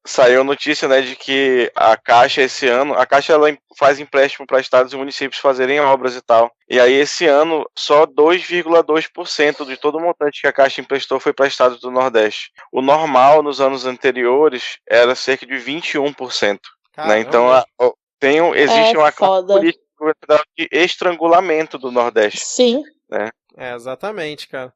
saiu notícia, né, de que a Caixa esse ano, ela faz empréstimo para estados e municípios fazerem obras e tal. E aí esse ano só 2,2% de todo o montante que a Caixa emprestou foi para estados do Nordeste. O normal nos anos anteriores era cerca de 21%. Né? Então existe uma política de estrangulamento do Nordeste. Sim. Né? Exatamente, cara.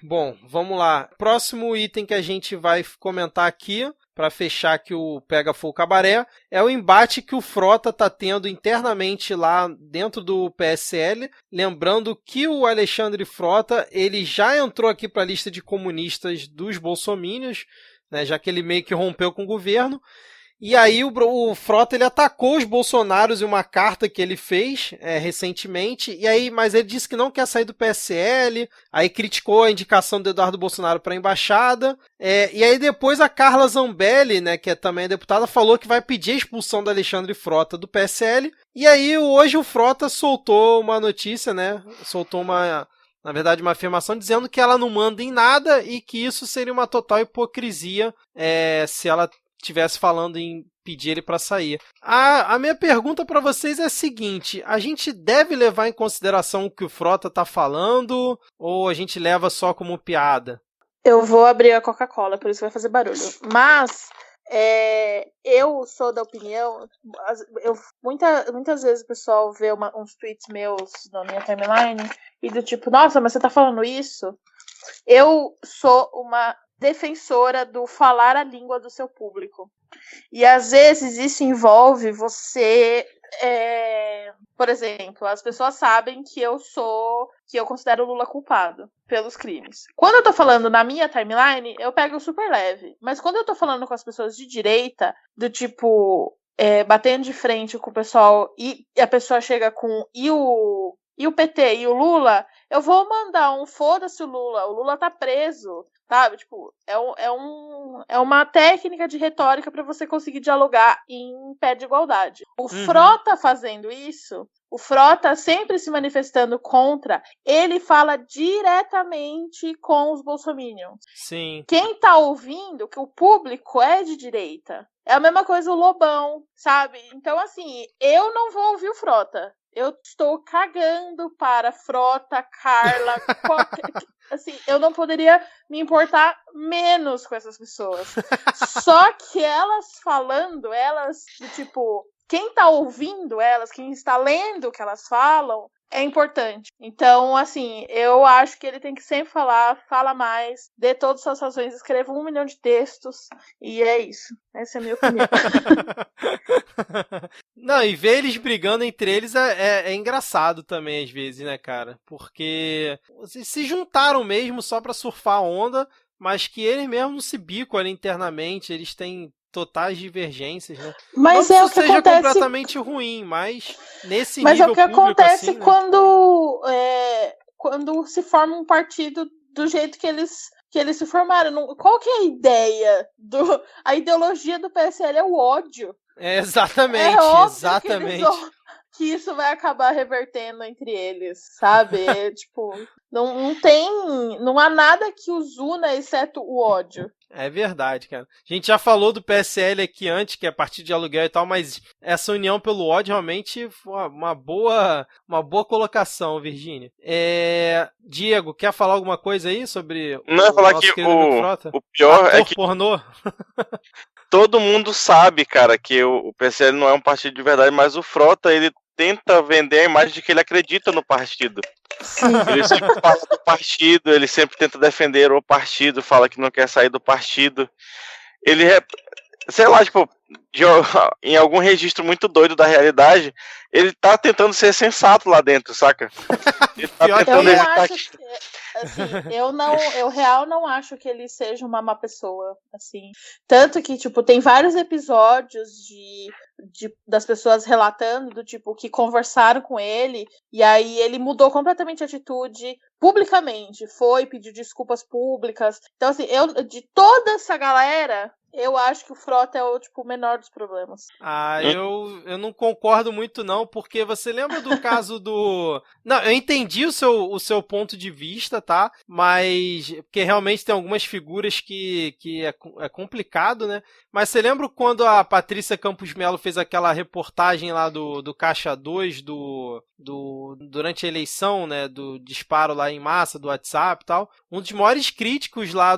Bom, vamos lá. Próximo item que a gente vai comentar aqui, para fechar aqui o Pega Fogo Cabaré, é o embate que o Frota está tendo internamente lá dentro do PSL. Lembrando que o Alexandre Frota ele já entrou aqui para a lista de comunistas dos bolsominions, né, já que ele meio que rompeu com o governo. E aí o Frota ele atacou os bolsonaros em uma carta que ele fez recentemente, mas ele disse que não quer sair do PSL, aí criticou a indicação do Eduardo Bolsonaro para a embaixada, e aí depois a Carla Zambelli, né, que é também deputada, falou que vai pedir a expulsão do Alexandre Frota do PSL, e aí hoje o Frota soltou uma notícia, né, na verdade, uma afirmação dizendo que ela não manda em nada e que isso seria uma total hipocrisia se ela estivesse falando em pedir ele para sair. A minha pergunta para vocês é a seguinte: a gente deve levar em consideração o que o Frota está falando ou a gente leva só como piada? Eu vou abrir a Coca-Cola, por isso vai fazer barulho. Mas eu sou da opinião... muitas vezes o pessoal vê uns tweets meus na minha timeline e do tipo, nossa, mas você tá falando isso? Eu sou uma defensora do falar a língua do seu público. E às vezes isso envolve você... por exemplo, as pessoas sabem que eu considero o Lula culpado pelos crimes. Quando eu tô falando na minha timeline, eu pego super leve. Mas quando eu tô falando com as pessoas de direita, do tipo, batendo de frente com o pessoal, e a pessoa chega com e o PT e o Lula, eu vou mandar um foda-se o Lula tá preso, sabe? Tipo, é uma técnica de retórica para você conseguir dialogar em pé de igualdade. O Frota fazendo isso, o Frota sempre se manifestando contra, ele fala diretamente com os bolsominions. Sim. Quem tá ouvindo, que o público é de direita, é a mesma coisa o Lobão, sabe? Então, assim, eu não vou ouvir o Frota. Eu estou cagando para Frota, Carla, assim, eu não poderia me importar menos com essas pessoas. Só que elas falando, do tipo, quem tá ouvindo elas, quem está lendo o que elas falam, é importante. Então, assim, eu acho que ele tem que sempre fala mais, dê todas as suas razões, escreva 1 milhão de textos, e é isso. Essa é a minha opinião. Não, e ver eles brigando entre eles é engraçado também, às vezes, né, cara? Porque se juntaram mesmo só pra surfar a onda, mas que eles mesmos se bicam ali internamente, eles têm totais divergências, né? Mas não é que o que seja acontece... completamente ruim, mas nesse mas nível é o que público, acontece assim, né? quando se forma um partido do jeito que eles se formaram. Qual que é a ideia? A ideologia do PSL é o ódio. Exatamente, é óbvio exatamente. que isso vai acabar revertendo entre eles, sabe? Tipo, não há nada que os una exceto o ódio. É verdade, cara. A gente já falou do PSL aqui antes, que é partido de aluguel e tal, mas essa união pelo ódio realmente foi uma boa colocação, Virgínia. Diego, quer falar alguma coisa aí sobre Não, eu falar que o pior é que pornô? Todo mundo sabe, cara, que o PSL não é um partido de verdade, mas o Frota, ele tenta vender a imagem de que ele acredita no partido. Ele sempre fala do partido, ele sempre tenta defender o partido, fala que não quer sair do partido. Ele sei lá, tipo, em algum registro muito doido da realidade, ele tá tentando ser sensato lá dentro, saca? Ele tá tentando evitar eu real não acho que ele seja uma má pessoa, assim. Tanto que, tipo, tem vários episódios das pessoas relatando, do tipo, que conversaram com ele, e aí ele mudou completamente a atitude publicamente, pediu desculpas públicas. Então, assim, de toda essa galera, eu acho que o Frota é o menor dos problemas. Eu não concordo muito não, porque você lembra do caso do... Não, eu entendi o seu ponto de vista, tá? Mas, porque realmente tem algumas figuras que é complicado, né? Mas você lembra quando a Patrícia Campos Melo fez aquela reportagem lá do Caixa 2, durante a eleição, né? Do disparo lá em massa, do WhatsApp e tal. Um dos maiores críticos lá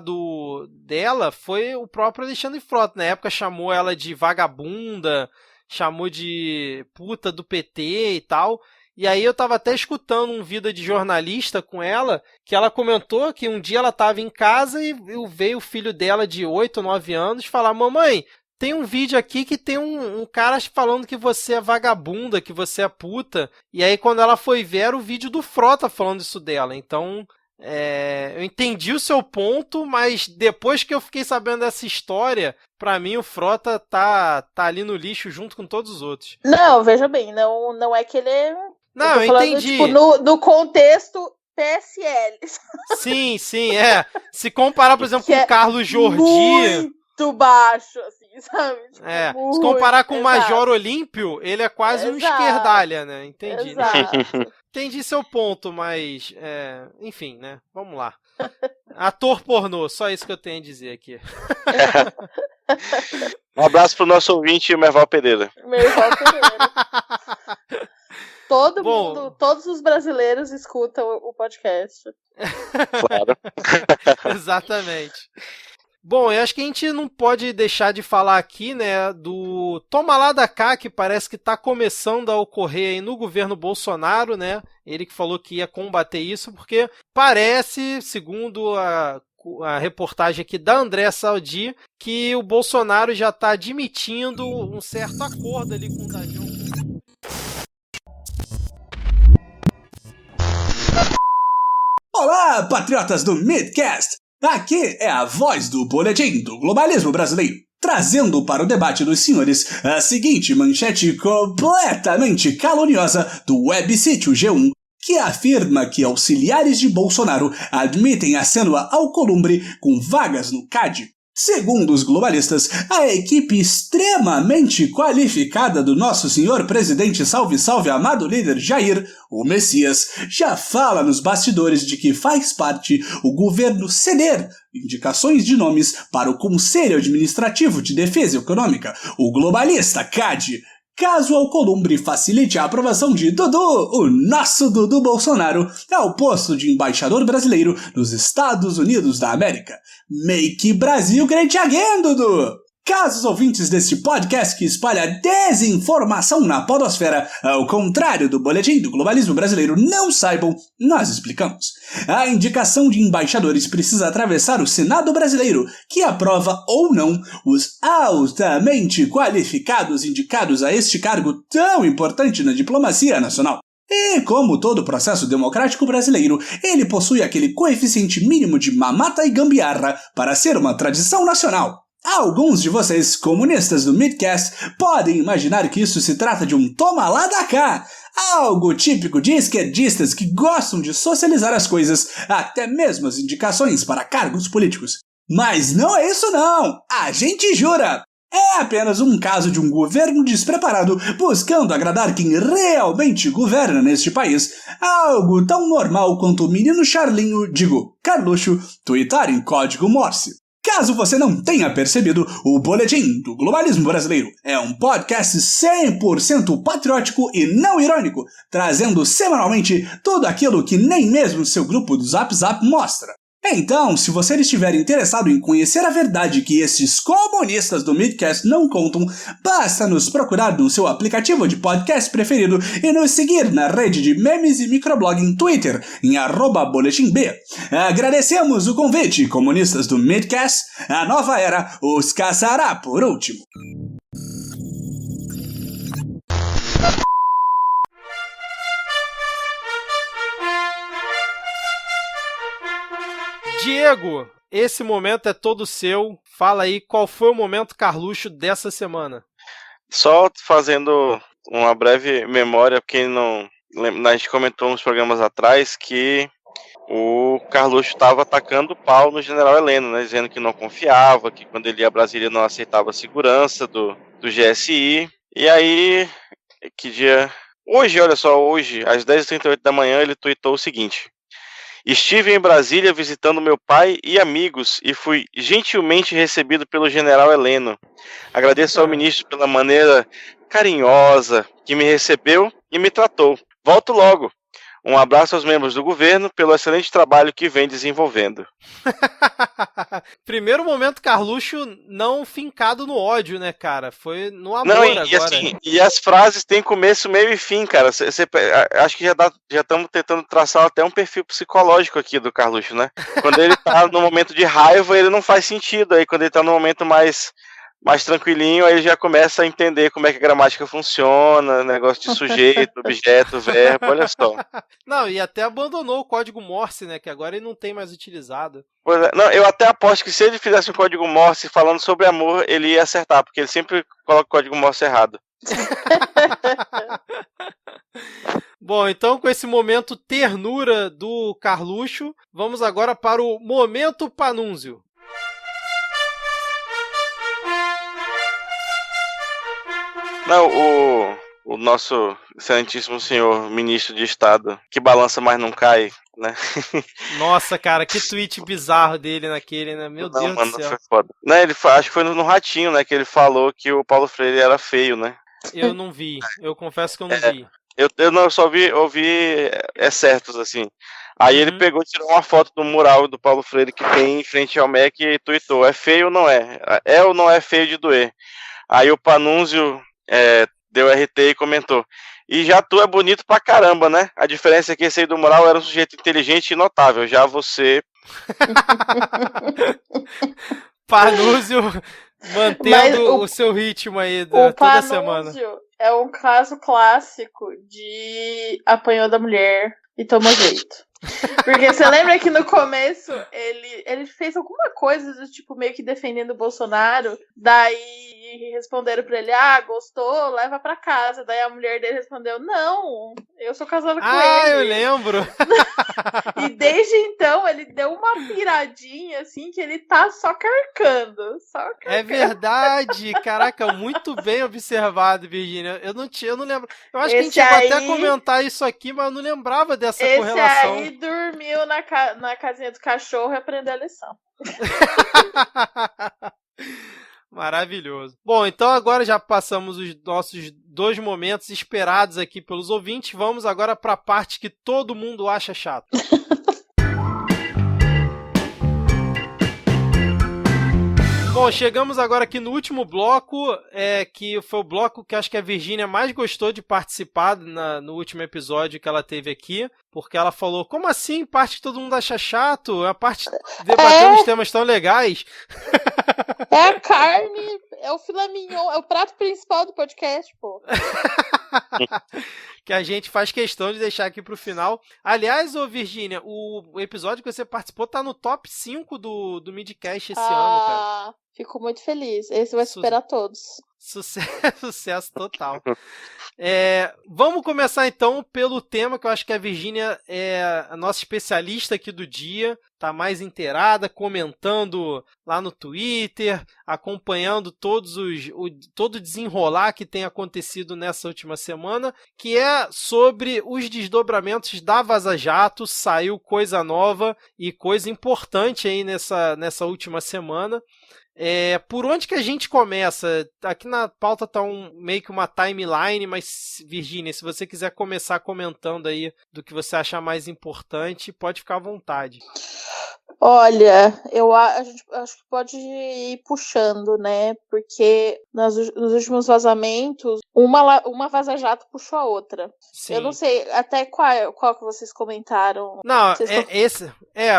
dela foi o próprio Alexandre Frota. Na época chamou ela de vagabunda, chamou de puta do PT e tal. E aí eu tava até escutando um Vida de Jornalista com ela, que ela comentou que um dia ela tava em casa e veio o filho dela de 8 ou 9 anos falar: mamãe, tem um vídeo aqui que tem um cara falando que você é vagabunda, que você é puta. E aí quando ela foi ver, era o vídeo do Frota falando isso dela. Então... eu entendi o seu ponto, mas depois que eu fiquei sabendo dessa história, pra mim o Frota tá ali no lixo junto com todos os outros. Não, veja bem, não é que ele é... Não, eu entendi. Tipo, no contexto PSL. Sim, se comparar, por exemplo, com o Carlos Jordi... Muito baixo, assim, sabe? Tipo, se comparar com o Major Olímpio, ele é quase um esquerdalha, né? Entendi. Exato. Entendi seu ponto, mas... enfim, né? Vamos lá. Ator pornô, só isso que eu tenho a dizer aqui. Um abraço pro nosso ouvinte, o Merval Pereira. Mundo, todos os brasileiros escutam o podcast. Claro. Exatamente. Bom, eu acho que a gente não pode deixar de falar aqui, né, do toma lá da cá, que parece que está começando a ocorrer aí no governo Bolsonaro, né? Ele que falou que ia combater isso, porque parece, segundo a reportagem aqui da Andréa Saldi, que o Bolsonaro já está admitindo um certo acordo ali com o Dajão. Olá, patriotas do Midcast! Aqui é a voz do boletim do globalismo brasileiro, trazendo para o debate dos senhores a seguinte manchete completamente caluniosa do websítio G1, que afirma que auxiliares de Bolsonaro admitem aceno a Alcolumbre com vagas no CAD. Segundo os globalistas, a equipe extremamente qualificada do nosso senhor presidente salve amado líder Jair, o Messias, já fala nos bastidores de que faz parte o governo ceder indicações de nomes para o Conselho Administrativo de Defesa Econômica, o globalista CAD, caso Alcolumbre facilite a aprovação de Dudu, o nosso Dudu Bolsonaro, ao posto de embaixador brasileiro nos Estados Unidos da América. Make Brasil Great Again, Dudu! Caso os ouvintes deste podcast que espalha desinformação na podosfera, ao contrário do boletim do globalismo brasileiro, não saibam, nós explicamos. A indicação de embaixadores precisa atravessar o Senado brasileiro, que aprova ou não os altamente qualificados indicados a este cargo tão importante na diplomacia nacional. E como todo processo democrático brasileiro, ele possui aquele coeficiente mínimo de mamata e gambiarra para ser uma tradição nacional. Alguns de vocês, comunistas do Midcast, podem imaginar que isso se trata de um toma lá da cá, algo típico de esquerdistas que gostam de socializar as coisas, até mesmo as indicações para cargos políticos. Mas não é isso não! A gente jura! É apenas um caso de um governo despreparado buscando agradar quem realmente governa neste país. Algo tão normal quanto o menino Charlinho, Carluxo, twittar em código Morse. Caso você não tenha percebido, o Boletim do Globalismo Brasileiro é um podcast 100% patriótico e não irônico, trazendo semanalmente tudo aquilo que nem mesmo seu grupo do Zap Zap mostra. Então, se você estiver interessado em conhecer a verdade que esses comunistas do Midcast não contam, basta nos procurar no seu aplicativo de podcast preferido e nos seguir na rede de memes e microblogging Twitter, em @boletimb. Agradecemos o convite, comunistas do Midcast. A nova era os caçará por último. Diego, esse momento é todo seu. Fala aí qual foi o momento Carluxo dessa semana. Só fazendo uma breve memória, porque não, a gente comentou nos programas atrás que o Carluxo estava atacando o pau no General Heleno, né, dizendo que não confiava, que quando ele ia a Brasília não aceitava a segurança do GSI. E aí, que dia... Hoje, olha só, hoje, às 10h38 da manhã, ele tweetou o seguinte: estive em Brasília visitando meu pai e amigos e fui gentilmente recebido pelo General Heleno. Agradeço ao ministro pela maneira carinhosa que me recebeu e me tratou. Volto logo. Um abraço aos membros do governo pelo excelente trabalho que vem desenvolvendo. Primeiro momento Carluxo não fincado no ódio, né, cara? Foi no amor não, agora. Assim, e as frases têm começo, meio e fim, cara. Acho que já estamos tentando traçar até um perfil psicológico aqui do Carluxo, né? Quando ele tá no momento de raiva, ele não faz sentido. Aí quando ele tá no momento mais tranquilinho, aí ele já começa a entender como é que a gramática funciona, negócio de sujeito, objeto, verbo, olha só. Não, e até abandonou o código Morse, né, que agora ele não tem mais utilizado. Pois é, não, eu até aposto que se ele fizesse um código Morse falando sobre amor, ele ia acertar, porque ele sempre coloca o código Morse errado. Bom, então com esse momento ternura do Carluxo, vamos agora para o Momento Panúnzio. Não, o nosso excelentíssimo senhor ministro de Estado, que balança, mas não cai, né? Nossa, cara, que tweet bizarro dele naquele, né? Meu Deus do céu. Foi foda. Né, acho que foi no Ratinho, né, que ele falou que o Paulo Freire era feio, né? Eu não vi, eu confesso que eu não vi. Eu não, só ouvi excertos, assim. Aí ele pegou e tirou uma foto do mural do Paulo Freire que tem em frente ao MEC e tweetou: é feio ou não é? É ou não é feio de doer? Aí o Panúnzio deu RT e comentou: e já tu é bonito pra caramba, né? A diferença é que esse aí do mural era um sujeito inteligente e notável, já você... Panúnzio mantendo o seu ritmo aí toda semana. O Panúnzio é um caso clássico de apanhou da mulher e tomou jeito. Porque você lembra que no começo ele fez alguma coisa do tipo meio que defendendo o Bolsonaro, daí responderam pra ele: gostou, leva pra casa. Daí a mulher dele respondeu: não, eu sou casada com ele. Eu lembro. E desde então ele deu uma piradinha assim que ele tá só carcando. É verdade, caraca, muito bem observado, Virgínia. Eu não lembro. Eu acho que a gente chegou até a comentar isso aqui, mas eu não lembrava dessa correlação. Aí dormiu na casinha do cachorro e aprendeu a lição. Maravilhoso. Bom, então agora já passamos os nossos 2 momentos esperados aqui pelos ouvintes. Vamos agora para a parte que todo mundo acha chato. Bom, chegamos agora aqui no último bloco, que foi o bloco que acho que a Virgínia mais gostou de participar no último episódio que ela teve aqui, porque ela falou: como assim, parte que todo mundo acha chato? A parte debatendo os temas tão legais. É a carne, é o filé mignon, é o prato principal do podcast, pô. Que a gente faz questão de deixar aqui pro final. Aliás, Virgínia, o episódio que você participou tá no top 5 do Midcast esse ano, cara. Fico muito feliz. Esse vai superar todos. Sucesso total. Vamos começar então pelo tema que eu acho que a Virgínia é a nossa especialista aqui do dia, tá mais inteirada, comentando lá no Twitter, acompanhando todo o desenrolar que tem acontecido nessa última semana, que é sobre os desdobramentos da Vaza Jato. Saiu coisa nova e coisa importante aí nessa última semana. Por onde que a gente começa? Aqui na pauta tá meio que uma timeline, mas Virgínia, se você quiser começar comentando aí do que você achar mais importante, pode ficar à vontade. Olha, a gente acho que pode ir puxando, né? Porque nos últimos vazamentos, uma vaza-jato puxou a outra. Sim. Eu não sei até qual que vocês comentaram. Não,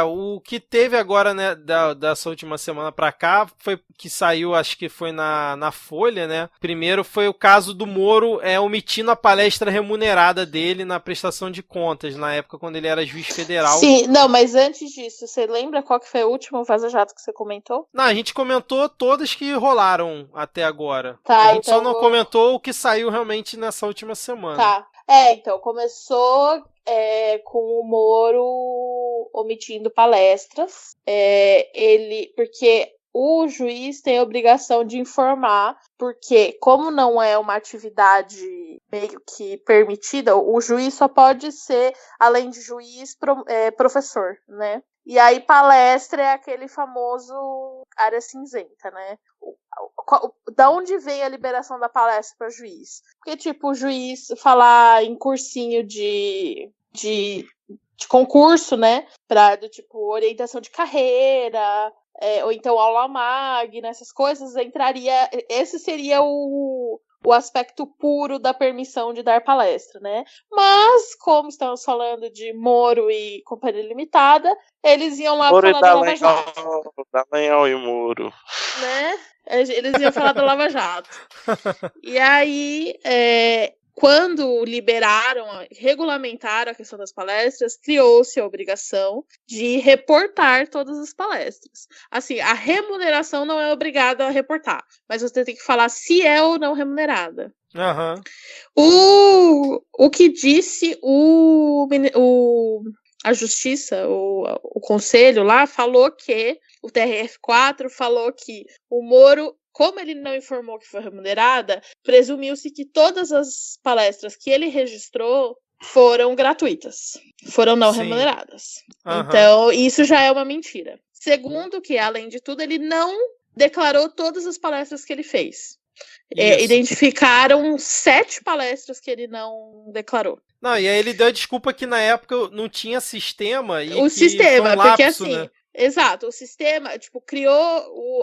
o que teve agora, né, dessa última semana pra cá, foi que saiu, acho que foi na Folha, né? Primeiro foi o caso do Moro omitindo a palestra remunerada dele na prestação de contas, na época quando ele era juiz federal. Sim, não, mas antes disso, você lembra qual que foi o último vaza-jato que você comentou? Não, a gente comentou todas que rolaram até agora. Tá, a gente só não comentou o que saiu realmente nessa última semana. Tá. Então, começou com o Moro omitindo palestras. Porque o juiz tem a obrigação de informar, porque como não é uma atividade meio que permitida, o juiz só pode ser, além de juiz, professor, né? E aí palestra é aquele famoso área cinzenta, né? Da onde vem a liberação da palestra para juiz? Porque, tipo, o juiz falar em cursinho de concurso, né? Do tipo orientação de carreira, ou então aula magna, essas coisas, entraria. Esse seria o aspecto puro da permissão de dar palestra, né? Mas, como estamos falando de Moro e Companhia Limitada, eles iam lá Moro falar da Lava Jato. Dallagnol e Moro. Né? Eles iam falar da Lava Jato. E aí, quando regulamentaram a questão das palestras, criou-se a obrigação de reportar todas as palestras. Assim, a remuneração não é obrigada a reportar, mas você tem que falar se é ou não remunerada. Uhum. O que disse a justiça, o conselho lá, falou que o TRF4 falou que o Moro, como ele não informou que foi remunerada, presumiu-se que todas as palestras que ele registrou foram gratuitas, foram não remuneradas. Uhum. Então, isso já é uma mentira. Segundo, que além de tudo, ele não declarou todas as palestras que ele fez. Identificaram 7 palestras que ele não declarou. Não, e aí ele deu a desculpa que na época não tinha sistema. Porque assim, né? Exato, o sistema, tipo,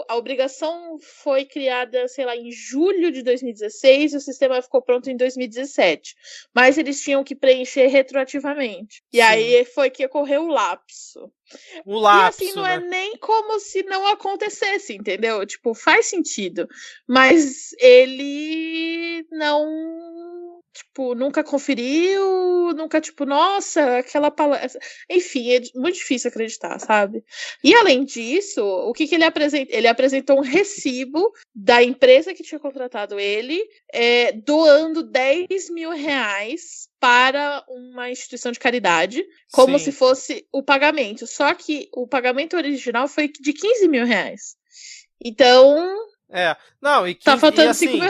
a obrigação foi criada, sei lá, em julho de 2016 e o sistema ficou pronto em 2017. Mas eles tinham que preencher retroativamente. E aí foi que ocorreu o lapso. E assim, não é nem como se não acontecesse, entendeu? Tipo, faz sentido. Mas ele nunca conferiu, nunca, nossa, aquela palestra. Enfim, é muito difícil acreditar, sabe? E além disso, o que ele apresentou? Ele apresentou um recibo da empresa que tinha contratado ele, doando R$10 mil para uma instituição de caridade, como se fosse o pagamento. Só que o pagamento original foi de R$15 mil. Então. Tá faltando R$5 mil.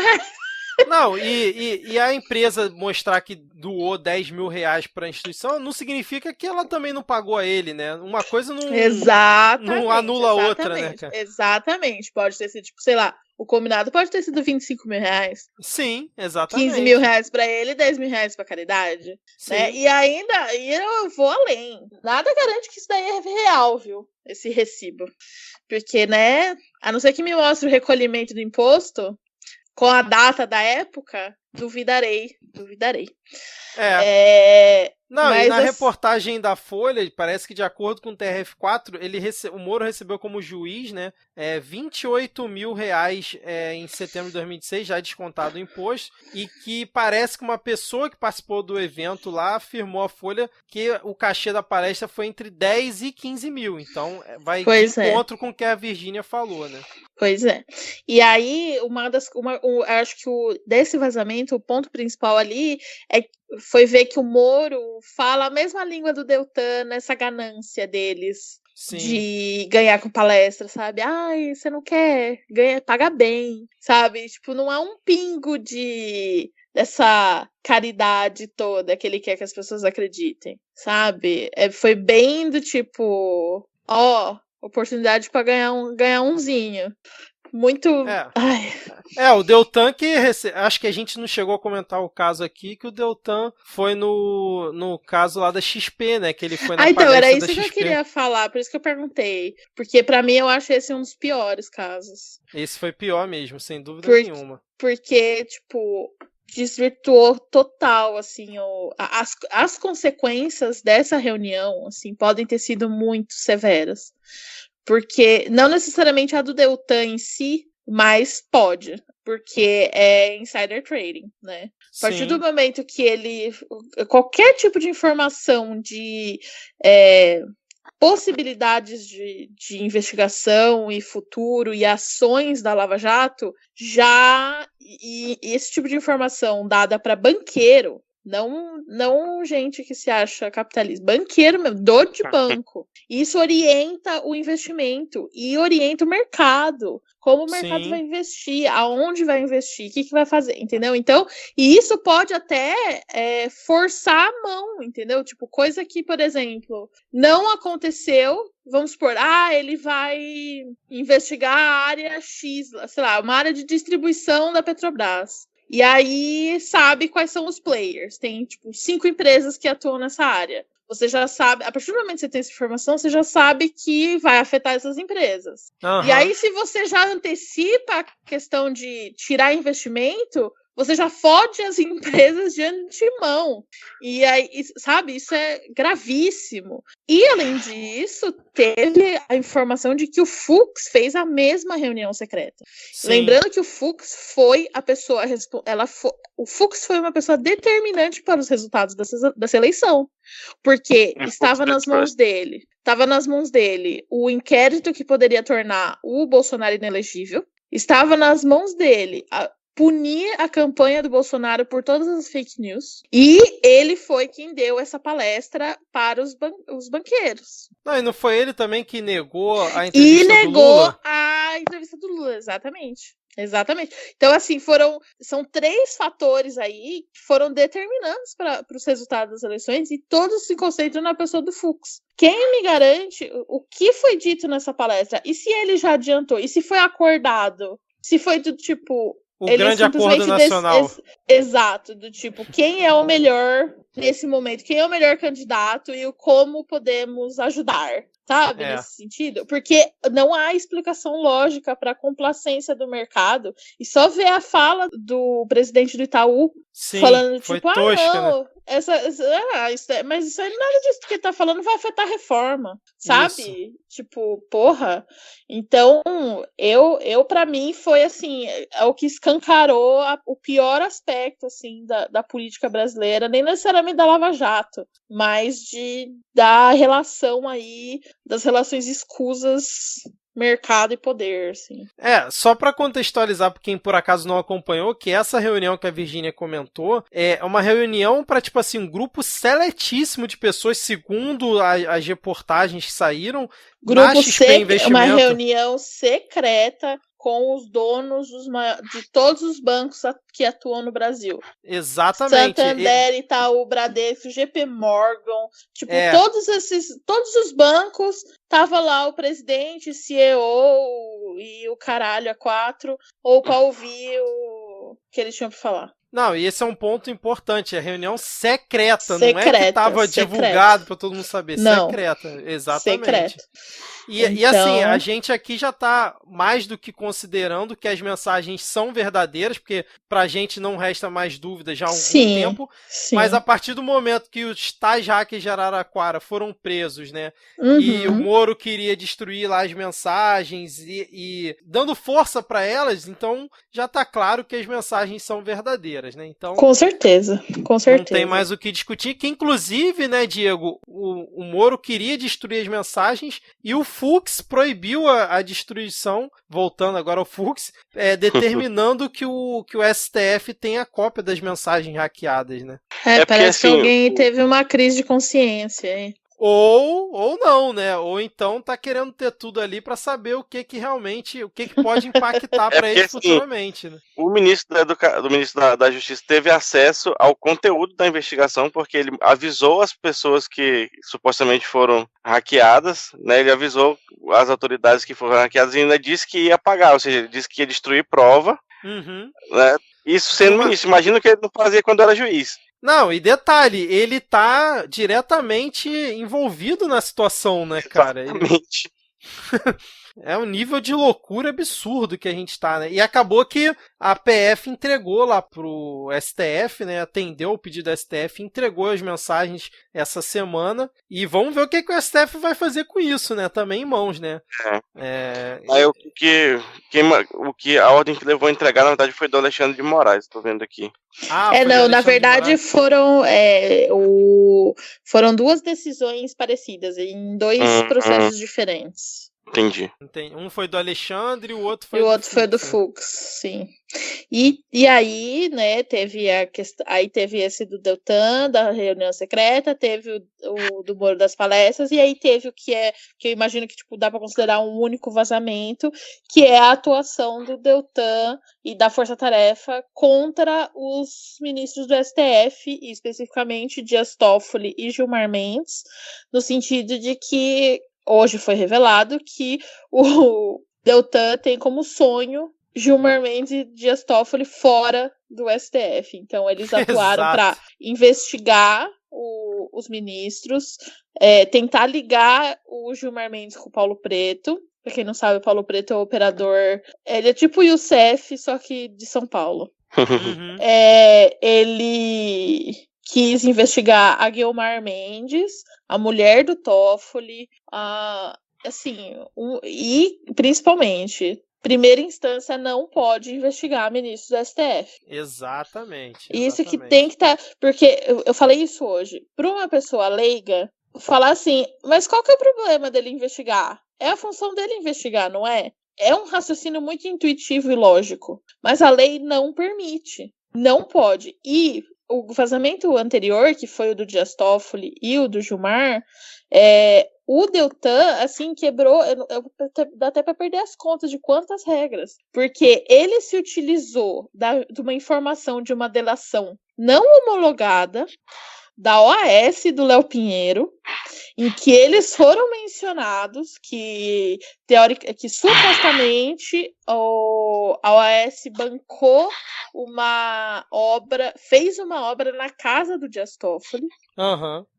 Não, e a empresa mostrar que doou R$10 mil para a instituição não significa que ela também não pagou a ele, né? Uma coisa não anula a outra, né, cara? Exatamente. Pode ter sido, sei lá, o combinado pode ter sido R$25 mil. Sim, exatamente. R$15 mil para ele, R$10 mil para caridade. Né? E ainda, eu vou além. Nada garante que isso daí é real, viu? Esse recibo. Porque, né, a não ser que me mostre o recolhimento do imposto com a data da época, duvidarei. Não, Mas e na reportagem da Folha, parece que de acordo com o TRF4, o Moro recebeu como juiz, né, 28 mil reais em setembro de 2016, já descontado o imposto, e que parece que uma pessoa que participou do evento lá afirmou à Folha que o cachê da palestra foi entre 10 e 15 mil, então vai de encontro com o que a Virgínia falou, né? Pois é. E aí, acho que desse vazamento, o ponto principal ali foi ver que o Moro fala a mesma língua do Deltan nessa ganância deles. Sim. De ganhar com palestra, sabe? Ai, você não quer? Paga bem, sabe? Tipo, não há um pingo dessa caridade toda que ele quer que as pessoas acreditem, sabe? Foi bem do tipo, oportunidade para ganhar umzinho. Muito. O Deltan que acho que a gente não chegou a comentar o caso aqui, que o Deltan foi no caso lá da XP, né? Que ele foi na palestra era isso da que XP. Eu queria falar, por isso que eu perguntei. Porque pra mim eu acho esse um dos piores casos. Esse foi pior mesmo, sem dúvida nenhuma. Porque, tipo, desvirtuou total, assim, as consequências dessa reunião, assim, podem ter sido muito severas. Porque, não necessariamente a do Deltan em si, mas pode, porque é insider trading, né? A partir do momento que qualquer tipo de informação de possibilidades de investigação e futuro e ações da Lava Jato, e esse tipo de informação dada para banqueiro, não gente que se acha capitalista, banqueiro mesmo, dono de banco. Isso orienta o investimento e orienta o mercado. Como o mercado vai investir, aonde vai investir, o que vai fazer, entendeu? Então, e isso pode até forçar a mão, entendeu? Tipo, coisa que, por exemplo, não aconteceu, vamos supor, ele vai investigar a área X, sei lá, uma área de distribuição da Petrobras. E aí sabe quais são os players. Tem, tipo, 5 empresas que atuam nessa área. Você já sabe, a partir do momento que você tem essa informação, você já sabe que vai afetar essas empresas. Uhum. E aí, se você já antecipa a questão de tirar investimento, você já fode as empresas de antemão. E aí, sabe, isso é gravíssimo. E, além disso, teve a informação de que o Fux fez a mesma reunião secreta. Sim. Lembrando que o Fux foi a pessoa... o Fux foi uma pessoa determinante para os resultados dessa eleição. Porque estava nas mãos dele. Estava nas mãos dele o inquérito que poderia tornar o Bolsonaro inelegível. Estava nas mãos dele punir a campanha do Bolsonaro por todas as fake news. E ele foi quem deu essa palestra para os banqueiros. Não, e não foi ele também que negou a entrevista do Lula? E negou a entrevista do Lula, exatamente. Exatamente. Então, assim, são 3 fatores aí que foram determinantes para os resultados das eleições e todos se concentram na pessoa do Fux. Quem me garante o que foi dito nessa palestra? E se ele já adiantou? E se foi acordado? Se foi do tipo... O grande acordo nacional. Exato, do tipo, quem é o melhor nesse momento? Quem é o melhor candidato e como podemos ajudar? Sabe, nesse sentido? Porque não há explicação lógica para a complacência do mercado. E só ver a fala do presidente do Itaú falando, tipo, tosca, não, né? Mas isso aí, nada disso que ele tá falando vai afetar a reforma, sabe? Isso. Tipo, porra. Então, eu para mim, foi assim, o que escancarou o pior aspecto, assim, da política brasileira, nem necessariamente da Lava Jato, mas da relação aí, das relações escusas mercado e poder, assim. Só para contextualizar para quem por acaso não acompanhou, que essa reunião que a Virgínia comentou é uma reunião para, tipo assim, um grupo seletíssimo de pessoas, segundo as reportagens que saíram, grupo uma reunião secreta com os donos de todos os bancos que atuam no Brasil. Exatamente. Santander, Itaú, Bradesco, JP Morgan, tipo, todos os bancos, tava lá o presidente, CEO e o caralho a 4, ou pra ouvir o que eles tinham pra falar. Não, e esse é um ponto importante, é reunião secreta, não é que estava divulgado para todo mundo saber, não. Secreta, exatamente. Secreto. E assim, a gente aqui já está mais do que considerando que as mensagens são verdadeiras, porque pra gente não resta mais dúvida já há algum tempo, mas a partir do momento que os tais hackers de Araraquara foram presos, né, e o Moro queria destruir lá as mensagens e dando força para elas, então já está claro que as mensagens são verdadeiras, né? Então, com certeza. Não tem mais o que discutir, que inclusive, né, Diego, o Moro queria destruir as mensagens e o Fux proibiu a destruição, voltando agora ao Fux, determinando que o STF tenha cópia das mensagens hackeadas, né? Parece que alguém teve uma crise de consciência, hein? Ou não, né? Ou então tá querendo ter tudo ali para saber o que realmente, o que pode impactar para ele futuramente, né? O ministro da Justiça teve acesso ao conteúdo da investigação porque ele avisou as pessoas que supostamente foram hackeadas, né? Ele avisou as autoridades que foram hackeadas e ainda disse que ia pagar, ou seja, ele disse que ia destruir prova, né? Isso sendo ministro. Imagina o que ele não fazia quando era juiz. Não, e detalhe, ele tá diretamente envolvido na situação, né, cara? Exatamente. É um nível de loucura absurdo que a gente tá, né? E acabou que a PF entregou lá pro STF, né? Atendeu o pedido do STF, entregou as mensagens essa semana. E vamos ver o que o STF vai fazer com isso, né? Também em mãos, né? Aí o que a ordem que levou a entregar, na verdade, foi do Alexandre de Moraes, tô vendo aqui. Não, na verdade foram duas decisões parecidas, em dois processos diferentes. Entendi. Um foi do Alexandre e o outro foi do Fux, sim. E aí, né, teve teve esse do Deltan, da reunião secreta, teve o do Moro das palestras, e aí teve o que eu imagino que dá para considerar um único vazamento, que é a atuação do Deltan e da Força Tarefa contra os ministros do STF, e especificamente Dias Toffoli e Gilmar Mendes, no sentido de que hoje foi revelado que o Deltan tem como sonho Gilmar Mendes e Dias Toffoli fora do STF. Então, eles atuaram para investigar os ministros, tentar ligar o Gilmar Mendes com o Paulo Preto. Para quem não sabe, o Paulo Preto é o operador. Ele é tipo o Youssef, só que de São Paulo. Ele quis investigar a Guiomar Mendes, a mulher do Toffoli, e principalmente, primeira instância não pode investigar ministros do STF. Exatamente. Isso que tem que estar... Porque eu falei isso hoje. Para uma pessoa leiga, falar assim, mas qual que é o problema dele investigar? É a função dele investigar, não é? É um raciocínio muito intuitivo e lógico. Mas a lei não permite. Não pode. E o vazamento anterior, que foi o do Dias Toffoli e o do Gilmar, o Deltan, assim, quebrou, dá até para perder as contas de quantas regras, porque ele se utilizou de uma informação de uma delação não homologada da OAS do Léo Pinheiro, em que eles foram mencionados que supostamente a OAS bancou fez uma obra na casa do Dias Toffoli.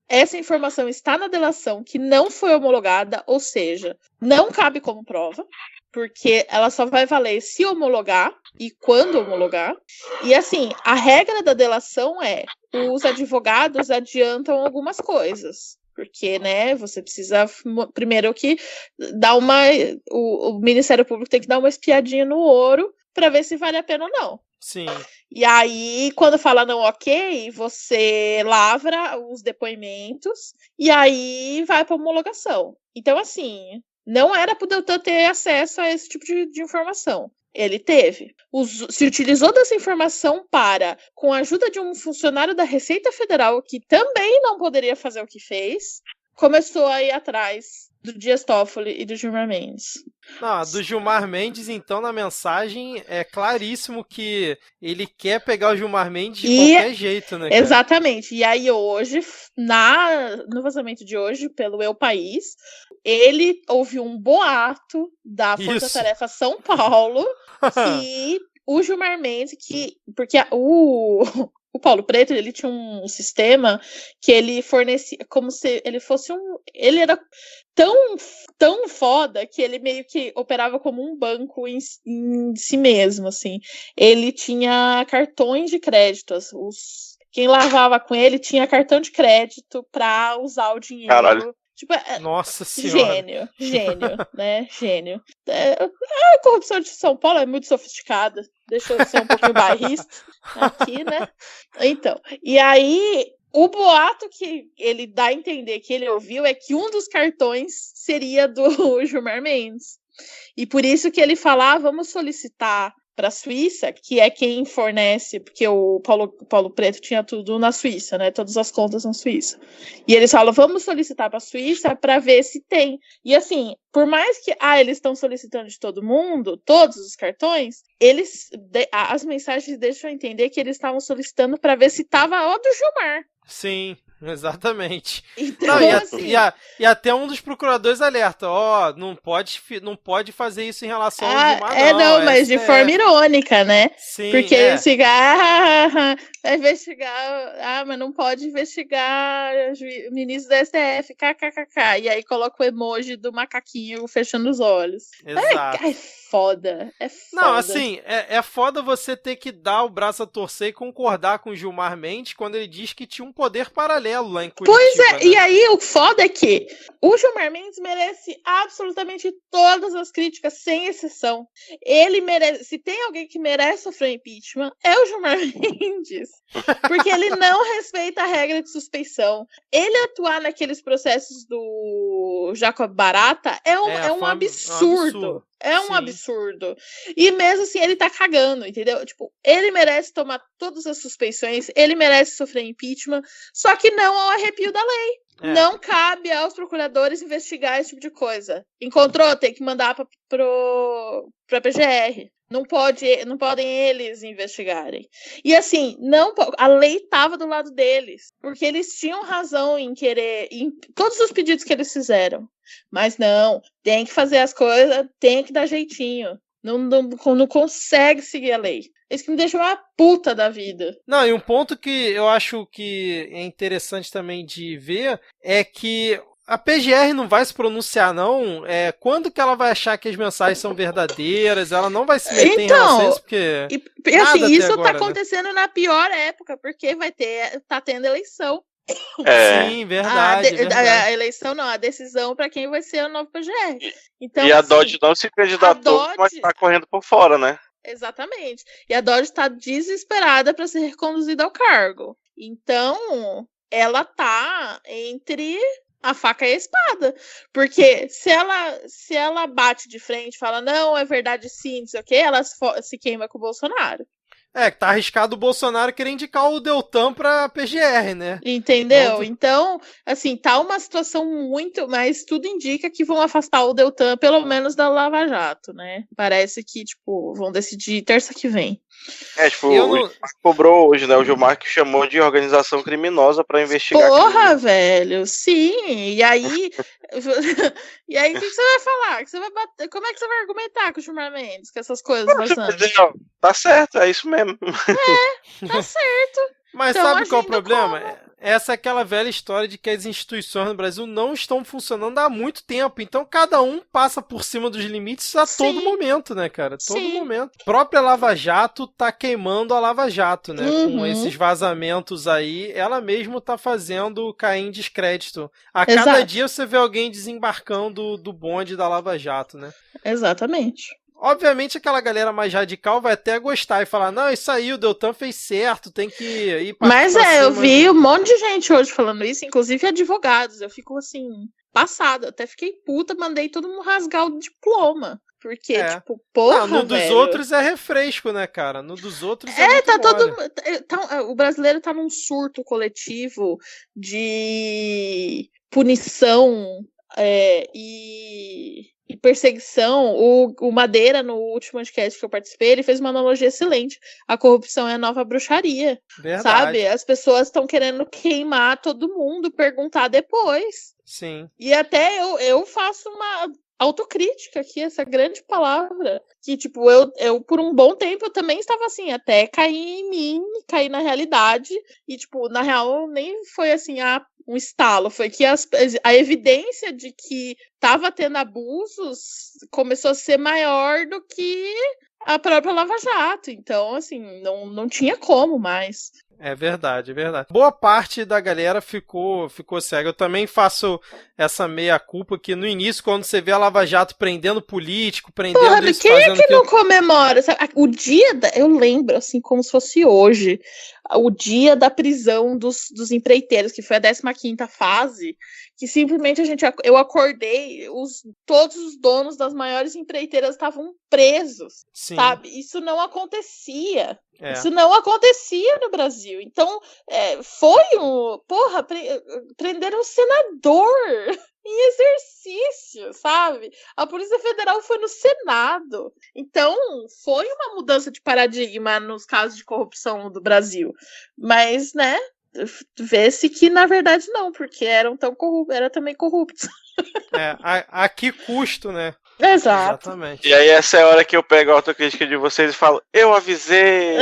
Essa informação está na delação que não foi homologada, ou seja, não cabe como prova, porque ela só vai valer se homologar e quando homologar. E assim, a regra da delação os advogados adiantam algumas coisas. Porque, né, você precisa primeiro que dar o Ministério Público tem que dar uma espiadinha no ouro para ver se vale a pena ou não. Sim. E aí, quando fala não ok, você lavra os depoimentos e aí vai para homologação. Então, assim, não era para o Deltan ter acesso a esse tipo de informação. Ele teve. Se utilizou dessa informação com a ajuda de um funcionário da Receita Federal, que também não poderia fazer o que fez, começou a ir atrás do Dias Toffoli e do Gilmar Mendes. Não, do Gilmar Mendes, então, na mensagem, é claríssimo que ele quer pegar o Gilmar Mendes de qualquer jeito, né, cara? Exatamente. E aí hoje, no vazamento de hoje, pelo Eu País, ele ouviu um boato da Força Tarefa São Paulo que o Gilmar Mendes, porque o Paulo Preto, ele tinha um sistema que ele fornecia como se ele fosse ele era tão foda que ele meio que operava como um banco em si mesmo, assim. Ele tinha cartões de crédito, quem lavava com ele tinha cartão de crédito para usar o dinheiro. Caralho. Tipo, Nossa senhora. Gênio, né? Gênio. A corrupção de São Paulo é muito sofisticada. Deixa eu ser um pouquinho bairrista aqui, né? Então, e aí, o boato que ele dá a entender que ele ouviu é que um dos cartões seria do Gilmar Mendes. E por isso que ele fala, vamos solicitar para a Suíça, que é quem fornece, porque o Paulo Preto tinha tudo na Suíça, né? Todas as contas na Suíça. E eles falam, vamos solicitar para a Suíça para ver se tem. E assim, por mais que eles estão solicitando de todo mundo, todos os cartões, as mensagens deixam entender que eles estavam solicitando para ver se estava o do Gilmar. Sim, exatamente. Então, e até um dos procuradores alerta, não pode fazer isso em relação ao Gilmar, não. Mas de forma irônica, né? Sim, porque eles ficam, vai investigar, mas não pode investigar o ministro da STF, kkkk. E aí coloca o emoji do macaquinho fechando os olhos. Exato. É foda. Não, assim, é foda você ter que dar o braço a torcer e concordar com o Gilmar Mendes quando ele diz que tinha um poder paralelo lá em Curitiba. Pois é, né? E aí o foda é que o Gilmar Mendes merece absolutamente todas as críticas, sem exceção. Ele merece, se tem alguém que merece sofrer impeachment, é o Gilmar Mendes. Porque ele não respeita a regra de suspeição. Ele atuar naqueles processos do Jacob Barata é um absurdo. É um absurdo. E mesmo assim, ele tá cagando, entendeu? Tipo, ele merece tomar todas as suspeições, ele merece sofrer impeachment, só que não ao arrepio da lei. Não cabe aos procuradores investigar esse tipo de coisa. Encontrou? Tem que mandar pra PGR. Não podem eles investigarem. E assim, a lei estava do lado deles. Porque eles tinham razão em querer, em todos os pedidos que eles fizeram. Mas não, tem que fazer as coisas, tem que dar jeitinho. Não consegue seguir a lei. Isso que me deixa uma puta da vida. Não, e um ponto que eu acho que é interessante também de ver é que a PGR não vai se pronunciar, não. Quando que ela vai achar que as mensagens são verdadeiras? Ela não vai se meter em relação a isso, porque... E assim, isso agora, tá acontecendo na pior época, porque tá tendo eleição. Sim, verdade. A eleição não, a decisão para quem vai ser o novo PGR. Então, e a Dodge não se candidatou, mas tá correndo por fora, né? Exatamente. E a Dodge está desesperada para ser reconduzida ao cargo. Então, ela tá entre a faca e a espada. Porque se ela bate de frente e fala, não, é verdade sim, não sei o quê, ela se queima com o Bolsonaro. Tá arriscado o Bolsonaro querer indicar o Deltan pra PGR, né? Entendeu? Então, assim, tá uma situação muito... Mas tudo indica que vão afastar o Deltan, pelo menos da Lava Jato, né? Parece que, vão decidir terça que vem. O Gilmar cobrou hoje, né? O Gilmar que chamou de organização criminosa pra investigar. Porra, velho, sim. E aí... e aí, o que você vai falar? Como é que você vai argumentar com o Gilmar Mendes? Com essas coisas vazando? Tá certo, é isso mesmo. Tá certo. Mas então, sabe qual é o problema? Essa é aquela velha história de que as instituições no Brasil não estão funcionando há muito tempo. Então cada um passa por cima dos limites a todo momento, né, cara? Todo momento. A própria Lava Jato tá queimando a Lava Jato, né? Com esses vazamentos aí, ela mesmo tá fazendo cair em descrédito. A cada dia você vê alguém desembarcando do bonde da Lava Jato, né? Exatamente. Obviamente aquela galera mais radical vai até gostar e falar, não, isso aí, o Deltan fez certo, tem que ir pra Mas cima. Eu vi um monte de gente hoje falando isso, inclusive advogados. Eu fico assim, passada, até fiquei puta, mandei todo mundo rasgar o diploma. Porque, porra, no dos velho. outros é refresco, né, cara? No dos outros é muito o brasileiro tá num surto coletivo de punição e perseguição. O Madeira, no último podcast que eu participei, ele fez uma analogia excelente. A corrupção é a nova bruxaria. Verdade. Sabe? As pessoas estão querendo queimar todo mundo, perguntar depois. Sim. E até eu faço autocrítica aqui, essa grande palavra. Que, tipo, eu por um bom tempo, eu também estava assim, até cair em mim, cair na realidade. E, tipo, na real, nem foi assim, um estalo. Foi que a evidência de que estava tendo abusos começou a ser maior do que a própria Lava Jato. Então, assim, não tinha como mais. É verdade, é verdade. Boa parte da galera ficou cega. Eu também faço essa meia-culpa que no início, quando você vê a Lava Jato prendendo político, prendendo Porra, isso, quem é fazendo que aquilo... não comemora? Sabe? O dia eu lembro, assim, como se fosse hoje, o dia da prisão dos empreiteiros, que foi a 15ª fase, que simplesmente eu acordei, todos os donos das maiores empreiteiras estavam presos, Sim. sabe? Isso não acontecia. É. Isso não acontecia no Brasil. Então, foi prenderam um senador em exercício, sabe? A Polícia Federal foi no Senado. Então, foi uma mudança de paradigma nos casos de corrupção do Brasil. Mas, né, vê-se que, na verdade, não, porque eram também corruptos. A que custo, né? Exato. Exatamente. E aí essa é a hora que eu pego a autocrítica de vocês e falo, eu avisei!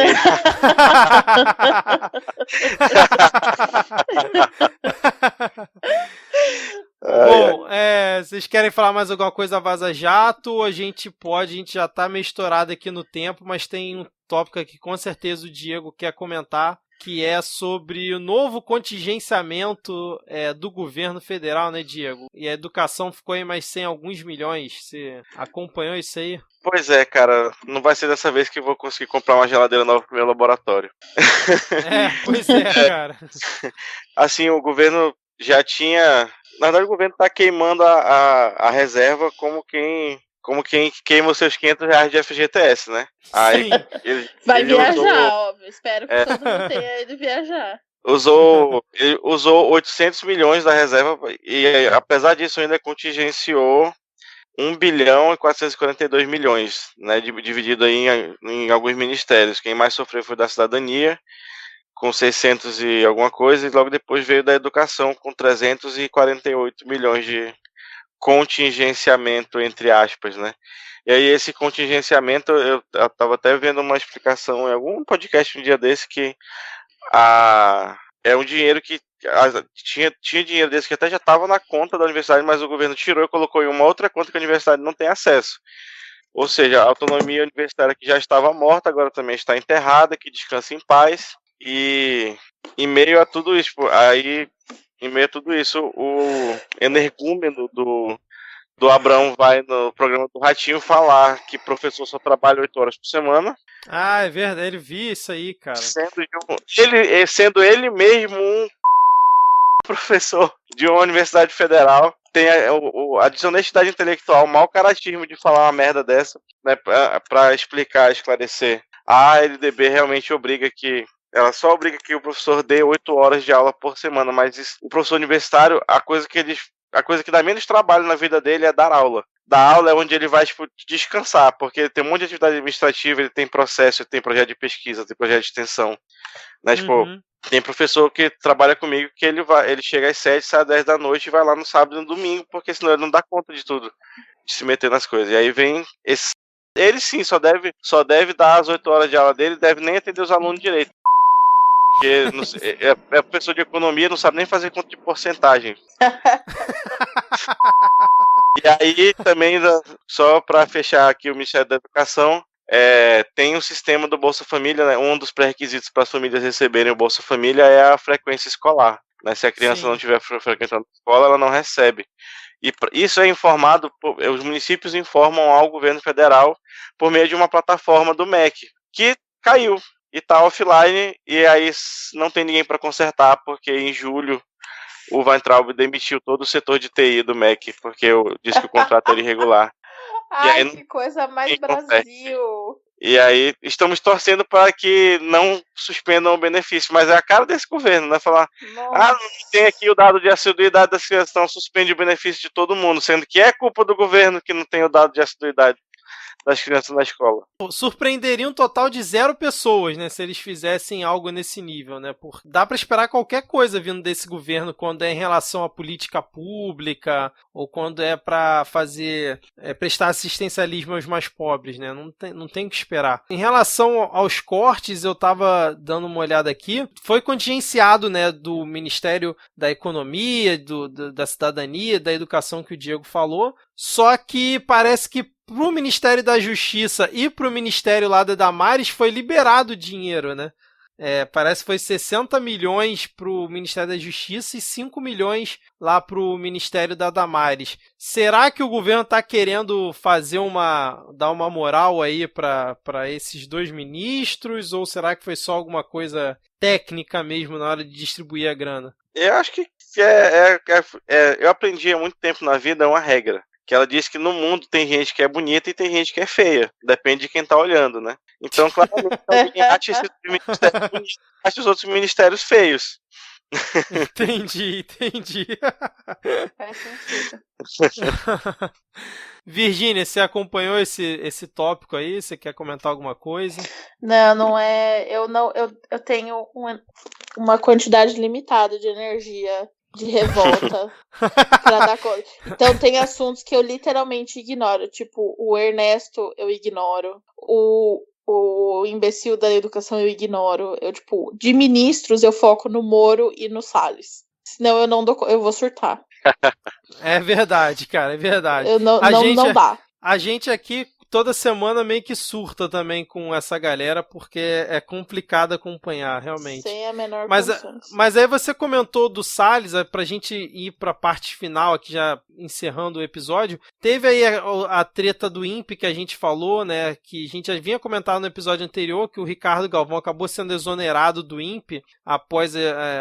Bom, vocês querem falar mais alguma coisa da Vaza Jato? A gente já tá meio estourado aqui no tempo, mas tem um tópico aqui que com certeza o Diego quer comentar, que é sobre o novo contingenciamento do governo federal, né, Diego? E a educação ficou aí mais 100 alguns milhões. Você acompanhou isso aí? Pois é, cara, não vai ser dessa vez que eu vou conseguir comprar uma geladeira nova pro meu laboratório. Pois é, cara. Assim, o governo já tinha... Na verdade, o governo tá queimando a reserva como quem queima os seus R$500 de FGTS, né? Aí, vai viajar, óbvio. Espero que todo mundo tenha ido viajar. Ele usou 800 milhões da reserva e, apesar disso, ainda contingenciou 1 bilhão e 442 milhões, né? Dividido aí em alguns ministérios. Quem mais sofreu foi da cidadania, com 600 e alguma coisa, e logo depois veio da educação, com 348 milhões de contingenciamento, entre aspas, né? E aí esse contingenciamento, eu estava até vendo uma explicação em algum podcast um dia desse, que é um dinheiro que tinha dinheiro desse que até já estava na conta da universidade, mas o governo tirou e colocou em uma outra conta que a universidade não tem acesso. Ou seja, a autonomia universitária que já estava morta, agora também está enterrada, que descansa em paz. E em meio a tudo isso, o energúmeno do Abrão vai no programa do Ratinho falar que professor só trabalha 8 horas por semana. É verdade, ele viu isso aí, cara. Sendo ele mesmo um professor de uma universidade federal, tem a desonestidade intelectual, o mau caratismo de falar uma merda dessa, né, pra explicar, esclarecer. A LDB realmente ela só obriga que o professor dê 8 horas de aula por semana, mas o professor universitário, a coisa que dá menos trabalho na vida dele é dar aula. Dar aula é onde ele vai descansar, porque ele tem um monte de atividade administrativa, ele tem processo, ele tem projeto de pesquisa, tem projeto de extensão. Né? Tem professor que trabalha comigo que ele chega às 7, sai às 10 da noite e vai lá no sábado e no domingo, porque senão ele não dá conta de tudo, de se meter nas coisas. E aí vem ele sim, só deve dar as 8 horas de aula dele, deve nem atender os alunos direito. Porque é professor de economia, não sabe nem fazer conta de porcentagem. E aí também, só para fechar aqui o Ministério da Educação, tem um sistema do Bolsa Família, né? Um dos pré-requisitos para as famílias receberem o Bolsa Família é a frequência escolar. Né? Se a criança não estiver frequentando a escola, ela não recebe. E isso é informado, os municípios informam ao governo federal por meio de uma plataforma do MEC, que caiu. E tá offline, e aí não tem ninguém para consertar, porque em julho o Weintraub demitiu todo o setor de TI do MEC, porque eu disse que o contrato era irregular. Ai, que coisa mais Brasil! E aí estamos torcendo para que não suspendam o benefício, mas é a cara desse governo, né? Falar, não tem aqui o dado de assiduidade das crianças, então suspende o benefício de todo mundo, sendo que é culpa do governo que não tem o dado de assiduidade das crianças na escola. Surpreenderia um total de 0 pessoas, né, se eles fizessem algo nesse nível, né? Dá para esperar qualquer coisa vindo desse governo quando é em relação à política pública ou quando é para prestar assistencialismo aos mais pobres, né? Não tem que esperar. Em relação aos cortes, eu tava dando uma olhada aqui, foi contingenciado, né, do Ministério da Economia, da Cidadania, da Educação que o Diego falou, só que parece que pro Ministério da Justiça e pro Ministério lá da Damares foi liberado dinheiro, né? Parece que foi 60 milhões pro Ministério da Justiça e 5 milhões lá pro Ministério da Damares. Será que o governo tá querendo dar uma moral aí para esses 2 ministros? Ou será que foi só alguma coisa técnica mesmo na hora de distribuir a grana? Eu acho que eu aprendi há muito tempo na vida uma regra. Que ela diz que no mundo tem gente que é bonita e tem gente que é feia. Depende de quem tá olhando, né? Então, claramente, alguém acha esses ministérios bonitos, acha os outros ministérios feios. Entendi. Faz sentido. Virgínia, você acompanhou esse tópico aí? Você quer comentar alguma coisa? Não é. Eu tenho uma quantidade limitada de energia de revolta pra dar conta. Então tem assuntos que eu literalmente ignoro. Tipo, o Ernesto eu ignoro. O imbecil da educação eu ignoro. De ministros eu foco no Moro e no Salles. Senão eu vou surtar. É verdade, cara, é verdade. Não dá. A gente aqui toda semana meio que surta também com essa galera, porque é complicado acompanhar, realmente. Sem a menor mas aí você comentou do Salles, pra gente ir pra parte final aqui, já encerrando o episódio. Teve aí a treta do INPE que a gente falou, né, que a gente já vinha comentado no episódio anterior, que o Ricardo Galvão acabou sendo exonerado do INPE após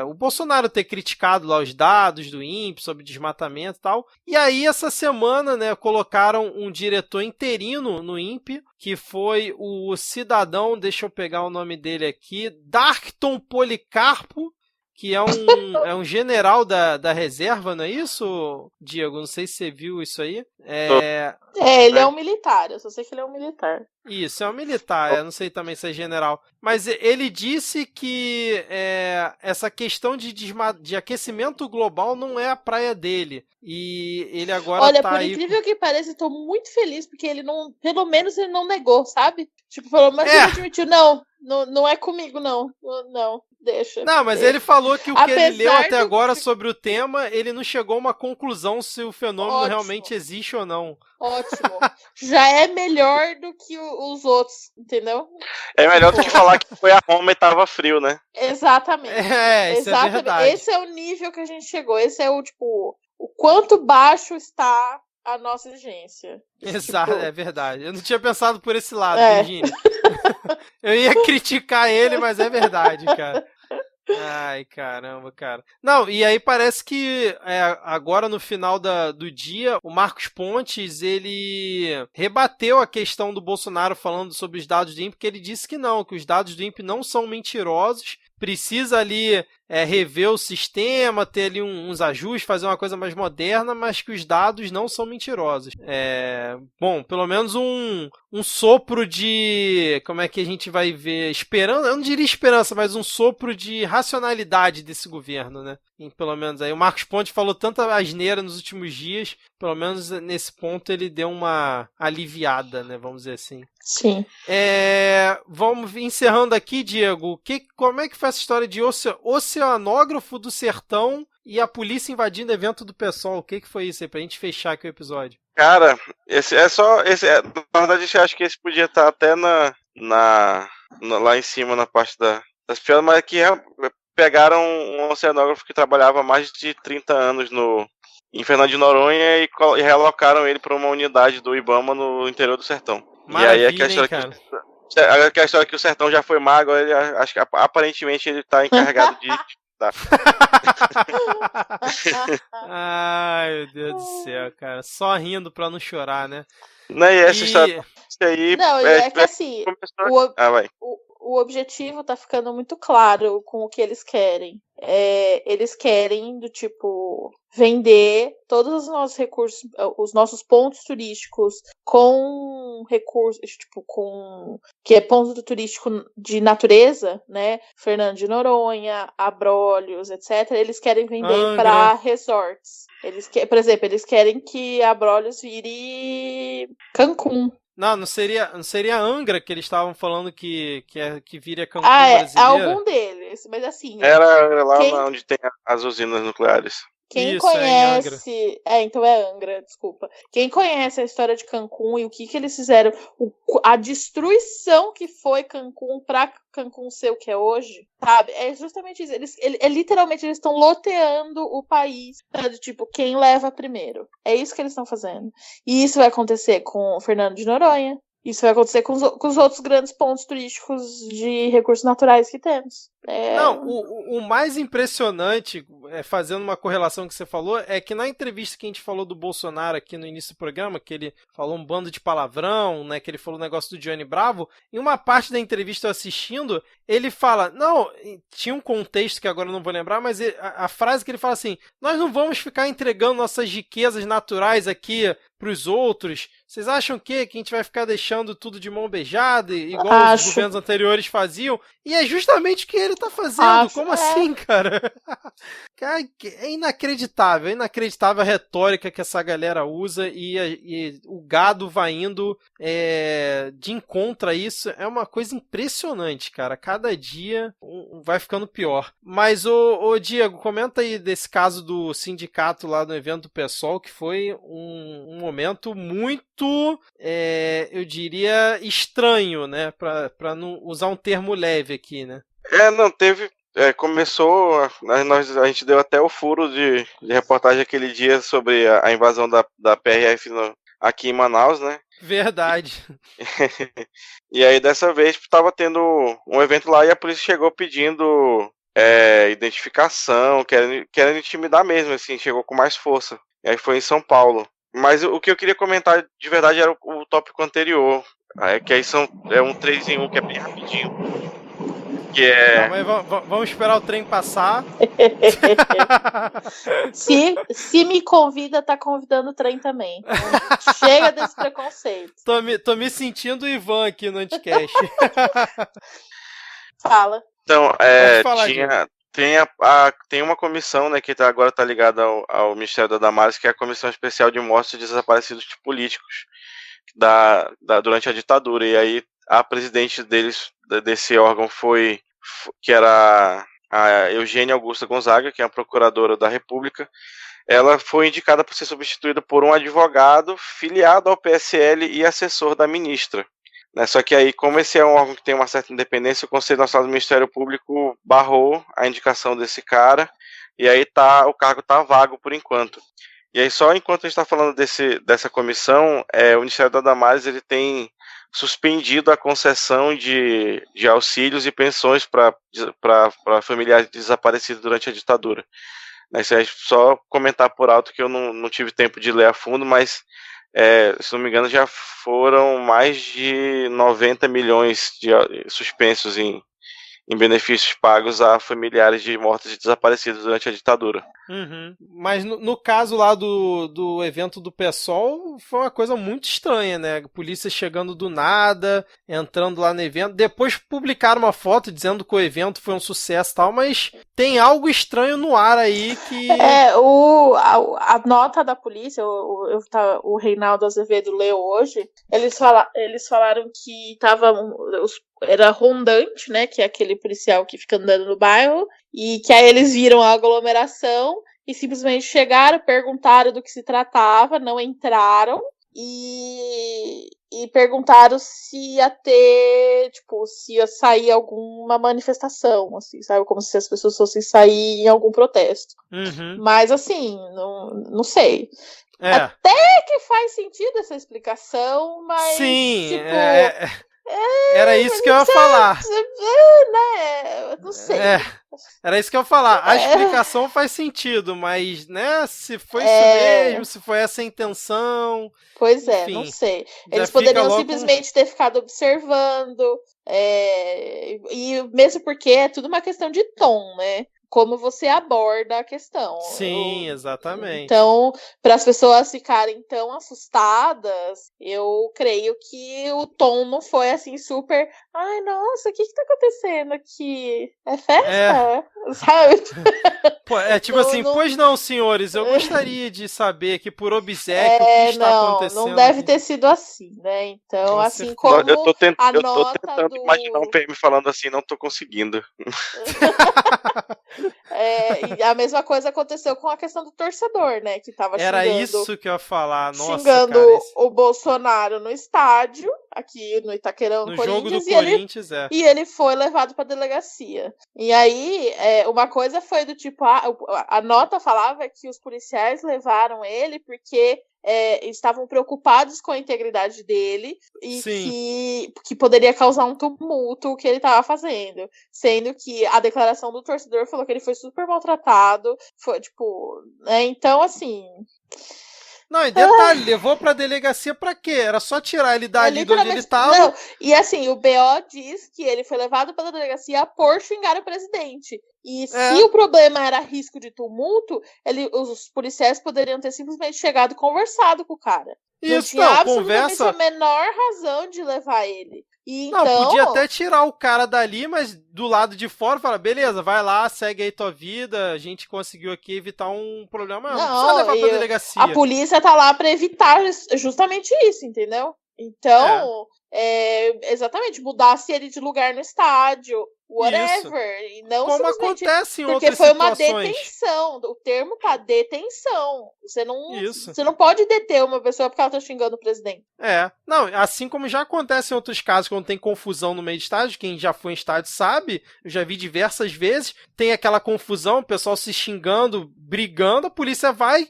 o Bolsonaro ter criticado lá os dados do INPE sobre desmatamento e tal. E aí, essa semana, né, colocaram um diretor interino no INPE, que foi o cidadão, deixa eu pegar o nome dele aqui, Darkton Policarpo, que é um general da reserva, não é isso, Diego? Não sei se você viu isso aí. Ele é um militar, eu só sei que ele é um militar. Isso, é um militar, eu não sei também se é general. Mas ele disse que essa questão de aquecimento global não é a praia dele. E ele agora Olha, tá por aí... incrível que pareça, eu tô muito feliz, porque ele não, pelo menos ele não negou, sabe? Tipo, falou, mas ele admitiu, não é comigo, não, deixa. Não, mas ele falou que o que ele leu até agora sobre o tema, ele não chegou a uma conclusão se o fenômeno realmente existe ou não. Ótimo. Já é melhor do que os outros, entendeu? É melhor do que falar que foi a Roma e tava frio, né? Exatamente. Isso é verdade. Esse é o nível que a gente chegou. Esse é o quanto baixo está a nossa exigência. Exato, é verdade. Eu não tinha pensado por esse lado, Virgínia. Eu ia criticar ele, mas é verdade, cara. Ai, caramba, cara. Não, e aí parece que agora no final do dia, o Marcos Pontes, ele rebateu a questão do Bolsonaro falando sobre os dados do INPE, porque ele disse que os dados do INPE não são mentirosos, precisa ali rever o sistema, ter ali uns ajustes, fazer uma coisa mais moderna, mas que os dados não são mentirosos. Bom, pelo menos um sopro de... Como é que a gente vai ver? Esperança? Eu não diria esperança, mas um sopro de racionalidade desse governo, né? E pelo menos aí o Marcos Pontes falou tanta asneira nos últimos dias, pelo menos nesse ponto ele deu uma aliviada, né? Vamos dizer assim. Sim. Vamos encerrando aqui, Diego. Como é que foi essa história de oceanógrafo do sertão e a polícia invadindo o evento do PSOL? O que foi isso aí, pra gente fechar aqui o episódio? Cara, na verdade eu acho que esse podia estar até lá em cima, na parte das piadas, mas que pegaram um oceanógrafo que trabalhava há mais de 30 anos em Fernando de Noronha e realocaram ele para uma unidade do IBAMA no interior do sertão. Maravilha, e aí aquela história que o sertão já foi má, agora ele, acho que aparentemente ele tá encarregado de Ai, meu Deus do céu, cara. Só rindo pra não chorar, né? Não, e essa história aí... Não, é que assim... vai. o objetivo tá ficando muito claro com o que eles querem. Eles querem, do tipo, vender todos os nossos recursos, os nossos pontos turísticos com recursos, tipo, que é ponto turístico de natureza, né? Fernando de Noronha, Abrolhos, etc. Eles querem vender para resorts. Por exemplo, eles querem que Abrolhos vire Cancún. Não seria Angra que eles estavam falando que vira Cancún brasileira? Algum deles, mas assim... Era lá onde tem as usinas nucleares. Quem conhece... então é Angra, desculpa. Quem conhece a história de Cancún e o que eles fizeram, a destruição que foi Cancún pra Cancún ser o que é hoje, sabe? É justamente isso. Literalmente, eles estão loteando o país, sabe? Tipo, quem leva primeiro. É isso que eles estão fazendo. E isso vai acontecer com o Fernando de Noronha. Isso vai acontecer com os outros grandes pontos turísticos de recursos naturais que temos. Não, o mais impressionante, fazendo uma correlação que você falou, é que na entrevista que a gente falou do Bolsonaro aqui no início do programa, que ele falou um bando de palavrão, né, que ele falou o negócio do Johnny Bravo, em uma parte da entrevista eu assistindo, ele fala, não, tinha um contexto que agora eu não vou lembrar, mas a frase que ele fala assim, nós não vamos ficar entregando nossas riquezas naturais aqui para os outros, vocês acham que a gente vai ficar deixando tudo de mão beijada, igual os governos anteriores faziam? E é justamente o que ele tá fazendo. Como assim, cara? Cara, é inacreditável a retórica que essa galera usa e o gado vai indo de encontro a isso. É uma coisa impressionante, cara. Cada dia vai ficando pior. Mas, ô Diego, comenta aí desse caso do sindicato lá no evento do PSOL, que foi um momento muito, eu diria, estranho, né? Pra não usar um termo leve aqui, né? Não, teve... começou, a gente deu até o furo de reportagem aquele dia sobre a invasão da PRF aqui em Manaus, né? Verdade. E aí dessa vez estava tendo um evento lá e a polícia chegou pedindo identificação, querendo intimidar mesmo, assim, chegou com mais força. E aí foi em São Paulo. Mas o que eu queria comentar de verdade era o tópico anterior, que aí é um 3 em 1, que é bem rapidinho. Que é... Vamos esperar o trem passar. Se me convida, tá convidando o trem também. Então, chega desse preconceito. Tô me sentindo o Ivan aqui no Anticast. Fala. Então, tem uma comissão, né, que agora tá ligada ao Ministério da Damares, que é a Comissão Especial de Mortes de Desaparecidos Políticos durante a ditadura. E aí a presidente desse órgão que era a Eugênia Augusta Gonzaga, que é a procuradora da República. Ela foi indicada para ser substituída por um advogado filiado ao PSL e assessor da ministra. Né? Só que aí, como esse é um órgão que tem uma certa independência, o Conselho Nacional do Ministério Público barrou a indicação desse cara, e aí o cargo está vago por enquanto. E aí, só enquanto a gente está falando dessa comissão, o Ministério da Damares ele tem suspendido a concessão de auxílios e pensões para familiares desaparecidos durante a ditadura. Isso é só comentar por alto que eu não tive tempo de ler a fundo, mas, se não me engano, já foram mais de 90 milhões de suspensos em benefícios pagos a familiares de mortos e desaparecidos durante a ditadura. Uhum. Mas no caso lá do evento do PSOL, foi uma coisa muito estranha, né? A polícia chegando do nada, entrando lá no evento. Depois publicaram uma foto dizendo que o evento foi um sucesso e tal, mas tem algo estranho no ar aí que... A nota da polícia, o Reinaldo Azevedo leu hoje, eles falaram que era rondante, né, que é aquele policial que fica andando no bairro, e que aí eles viram a aglomeração e simplesmente chegaram, perguntaram do que se tratava, não entraram e perguntaram se ia ter, tipo, se ia sair alguma manifestação, assim, sabe, como se as pessoas fossem sair em algum protesto. Uhum. Mas assim, não sei. Até que faz sentido essa explicação, mas sim, tipo, Era isso que eu ia falar. Né? Não sei. Era isso que eu ia falar. A explicação faz sentido, mas, né, se foi isso mesmo, se foi essa a intenção. Pois enfim, não sei. Eles poderiam simplesmente ter ficado observando. E mesmo porque é tudo uma questão de tom, né? Como você aborda a questão. Sim, exatamente. Então, para as pessoas ficarem tão assustadas, eu creio que o tom não foi assim super. Ai, nossa, o que tá acontecendo aqui? É festa? Sabe? Pô, tipo assim, pois não, senhores, eu gostaria de saber que por obséquio o que está acontecendo. Não deve ter sido assim, né? Então, assim como eu tô tentando nota imaginar um PM falando assim, não tô conseguindo. E a mesma coisa aconteceu com a questão do torcedor, né? Que tava Era isso que eu ia falar. Nossa, xingando cara, o Bolsonaro no estádio, aqui no Itaquerão, no Corinthians, jogo do Corinthians, e ele foi levado pra delegacia. E aí, uma coisa foi do tipo, a nota falava que os policiais levaram ele porque estavam preocupados com a integridade dele e que poderia causar um tumulto o que ele estava fazendo. Sendo que a declaração do torcedor falou que ele foi super maltratado. Foi, tipo, né? Então, assim... Não, e detalhe, levou pra delegacia pra quê? Era só tirar ele dali de onde ele tava. Não, e assim, o BO diz que ele foi levado pela delegacia por xingar o presidente. E se o problema era risco de tumulto, os policiais poderiam ter simplesmente chegado e conversado com o cara. Isso, não tinha absolutamente a menor razão de levar ele. Então... Não, podia até tirar o cara dali, mas do lado de fora fala, beleza, vai lá, segue aí tua vida, a gente conseguiu aqui evitar um problema. Não precisa levar pra delegacia. A polícia tá lá pra evitar justamente isso, entendeu? Então, exatamente, mudasse ele de lugar no estádio, whatever. E não como acontece em outras porque foi situações. uma detenção. O termo tá detenção. Você não pode deter uma pessoa porque ela tá xingando o presidente. Não, assim como já acontece em outros casos, quando tem confusão no meio de estádio, quem já foi em estádio sabe, eu já vi diversas vezes, tem aquela confusão, o pessoal se xingando, brigando, a polícia vai,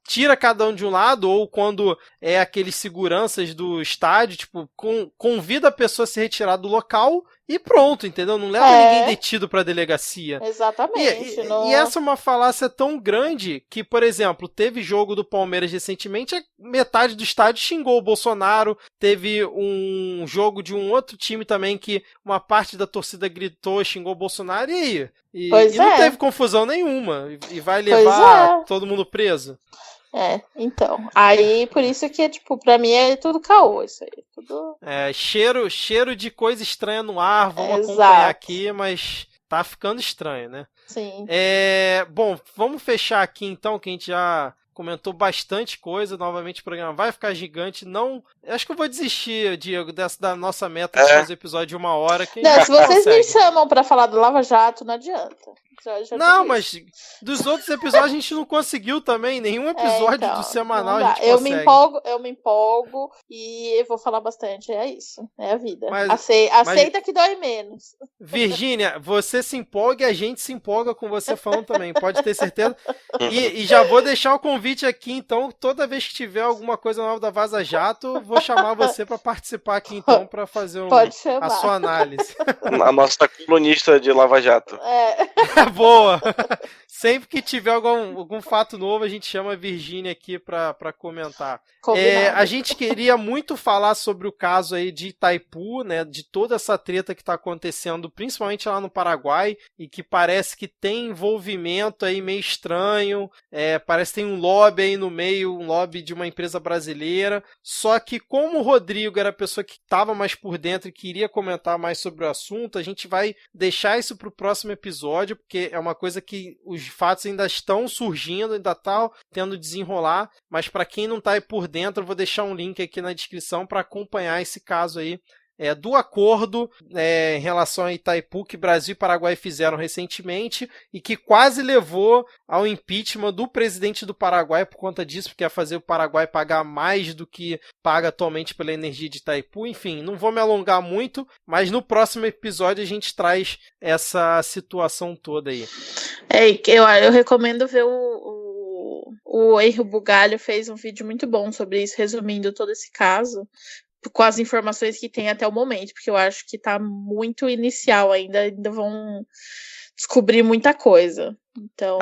tira cada um de um lado, ou quando é aqueles seguranças do estádio, tipo, convida a pessoa a se retirar do local e pronto, entendeu? Não leva ninguém detido pra delegacia. Exatamente. E essa é uma falácia tão grande que, por exemplo, teve jogo do Palmeiras recentemente, metade do estádio xingou o Bolsonaro, teve um jogo de um outro time também que uma parte da torcida gritou, xingou o Bolsonaro, e aí? E não teve confusão nenhuma, e vai levar todo mundo preso. Então. Aí, por isso que, tipo, pra mim é tudo caô, isso aí. Tudo... cheiro de coisa estranha no ar, vamos acompanhar aqui, mas tá ficando estranho, né? Sim. Bom, vamos fechar aqui então, que a gente já comentou bastante coisa. Novamente o programa vai ficar gigante. Não, acho que eu vou desistir, Diego, da nossa meta de fazer episódio de 1 hora. Que não, se vocês me chamam pra falar do Lava Jato, não adianta. Já não, mas dos outros episódios a gente não conseguiu também. Nenhum episódio do semanal a gente consegue. Eu me empolgo e vou falar bastante. É isso. É a vida. Aceita que dói menos. Virgínia, você se empolga e a gente se empolga com você falando também. Pode ter certeza. E já vou deixar o convite aqui, então. Toda vez que tiver alguma coisa nova da Vaza Jato, vou chamar você para participar aqui, então, para fazer a sua análise. A nossa colunista de Lava Jato. Boa! Sempre que tiver algum fato novo, a gente chama a Virgínia aqui pra comentar. A gente queria muito falar sobre o caso aí de Itaipu, né? De toda essa treta que tá acontecendo, principalmente lá no Paraguai, e que parece que tem envolvimento aí meio estranho, parece que tem um lobby aí no meio, um lobby de uma empresa brasileira. Só que como o Rodrigo era a pessoa que estava mais por dentro e queria comentar mais sobre o assunto, a gente vai deixar isso pro próximo episódio, porque é uma coisa que os fatos ainda estão surgindo, ainda tá tendo desenrolar, mas para quem não tá aí por dentro, eu vou deixar um link aqui na descrição para acompanhar esse caso aí do acordo em relação a Itaipu que Brasil e Paraguai fizeram recentemente e que quase levou ao impeachment do presidente do Paraguai por conta disso, porque ia fazer o Paraguai pagar mais do que paga atualmente pela energia de Itaipu. Enfim, não vou me alongar muito, mas no próximo episódio a gente traz essa situação toda aí. Eu recomendo ver o Henri Bugalho fez um vídeo muito bom sobre isso, resumindo todo esse caso. com as informações que tem até o momento, porque eu acho que tá muito inicial ainda vão descobrir muita coisa. Então,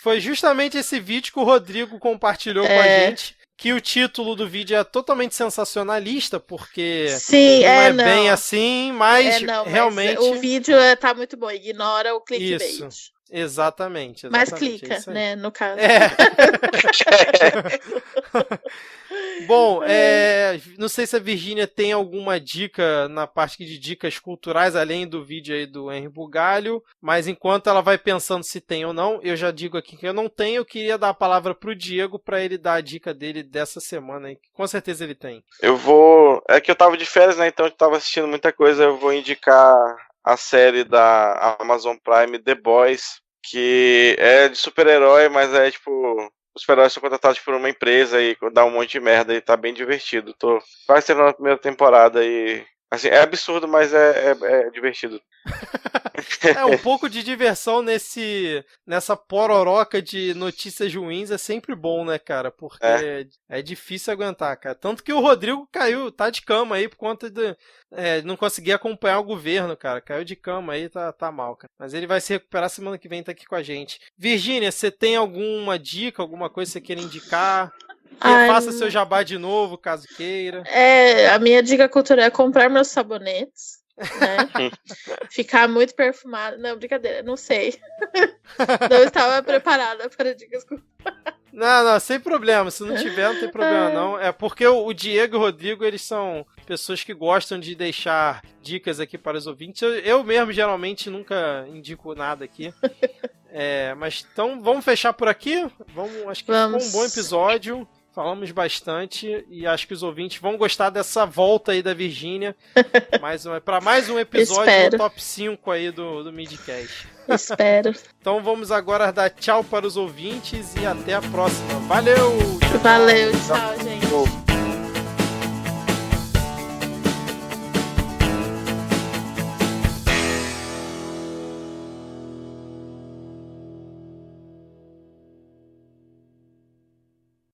foi justamente esse vídeo que o Rodrigo compartilhou com a gente, que o título do vídeo é totalmente sensacionalista, porque sim, não é bem assim, mas realmente... Mas o vídeo tá muito bom, ignora o clickbait. Isso, exatamente. Mas clica, né, no caso. Bom, não sei se a Virgínia tem alguma dica na parte de dicas culturais, além do vídeo aí do Henry Bugalho, mas enquanto ela vai pensando se tem ou não, eu já digo aqui que eu não tenho, eu queria dar a palavra pro Diego para ele dar a dica dele dessa semana aí, que com certeza ele tem. É que eu tava de férias, né, então eu tava assistindo muita coisa, eu vou indicar a série da Amazon Prime, The Boys, que é de super-herói, mas é tipo... Os super-heróis são contratados por uma empresa e dá um monte de merda e tá bem divertido. Tô quase terminando a primeira temporada e... Assim, é absurdo, mas é divertido. Um pouco de diversão nessa pororoca de notícias ruins é sempre bom, né, cara? Porque é difícil aguentar, cara. Tanto que o Rodrigo tá de cama aí por conta de não conseguir acompanhar o governo, cara. Caiu de cama aí, tá mal, cara. Mas ele vai se recuperar semana que vem, tá aqui com a gente. Virgínia, você tem alguma dica, alguma coisa que você queira indicar? Faça seu jabá de novo, caso queira. A minha dica cultural é comprar meus sabonetes, né? Ficar muito perfumado. Não, brincadeira, não sei. Não estava preparada para dicas culturais. Não, sem problema. Se não tiver, não tem problema, não. É porque o Diego e o Rodrigo, eles são pessoas que gostam de deixar dicas aqui para os ouvintes. Eu mesmo, geralmente, nunca indico nada aqui. Mas então, vamos fechar por aqui? Acho que ficou um bom episódio. Falamos bastante e acho que os ouvintes vão gostar dessa volta aí da Virgínia para mais um episódio do Top 5 aí do Midcast. Espero. Então vamos agora dar tchau para os ouvintes e até a próxima. Valeu! Valeu, tchau, gente.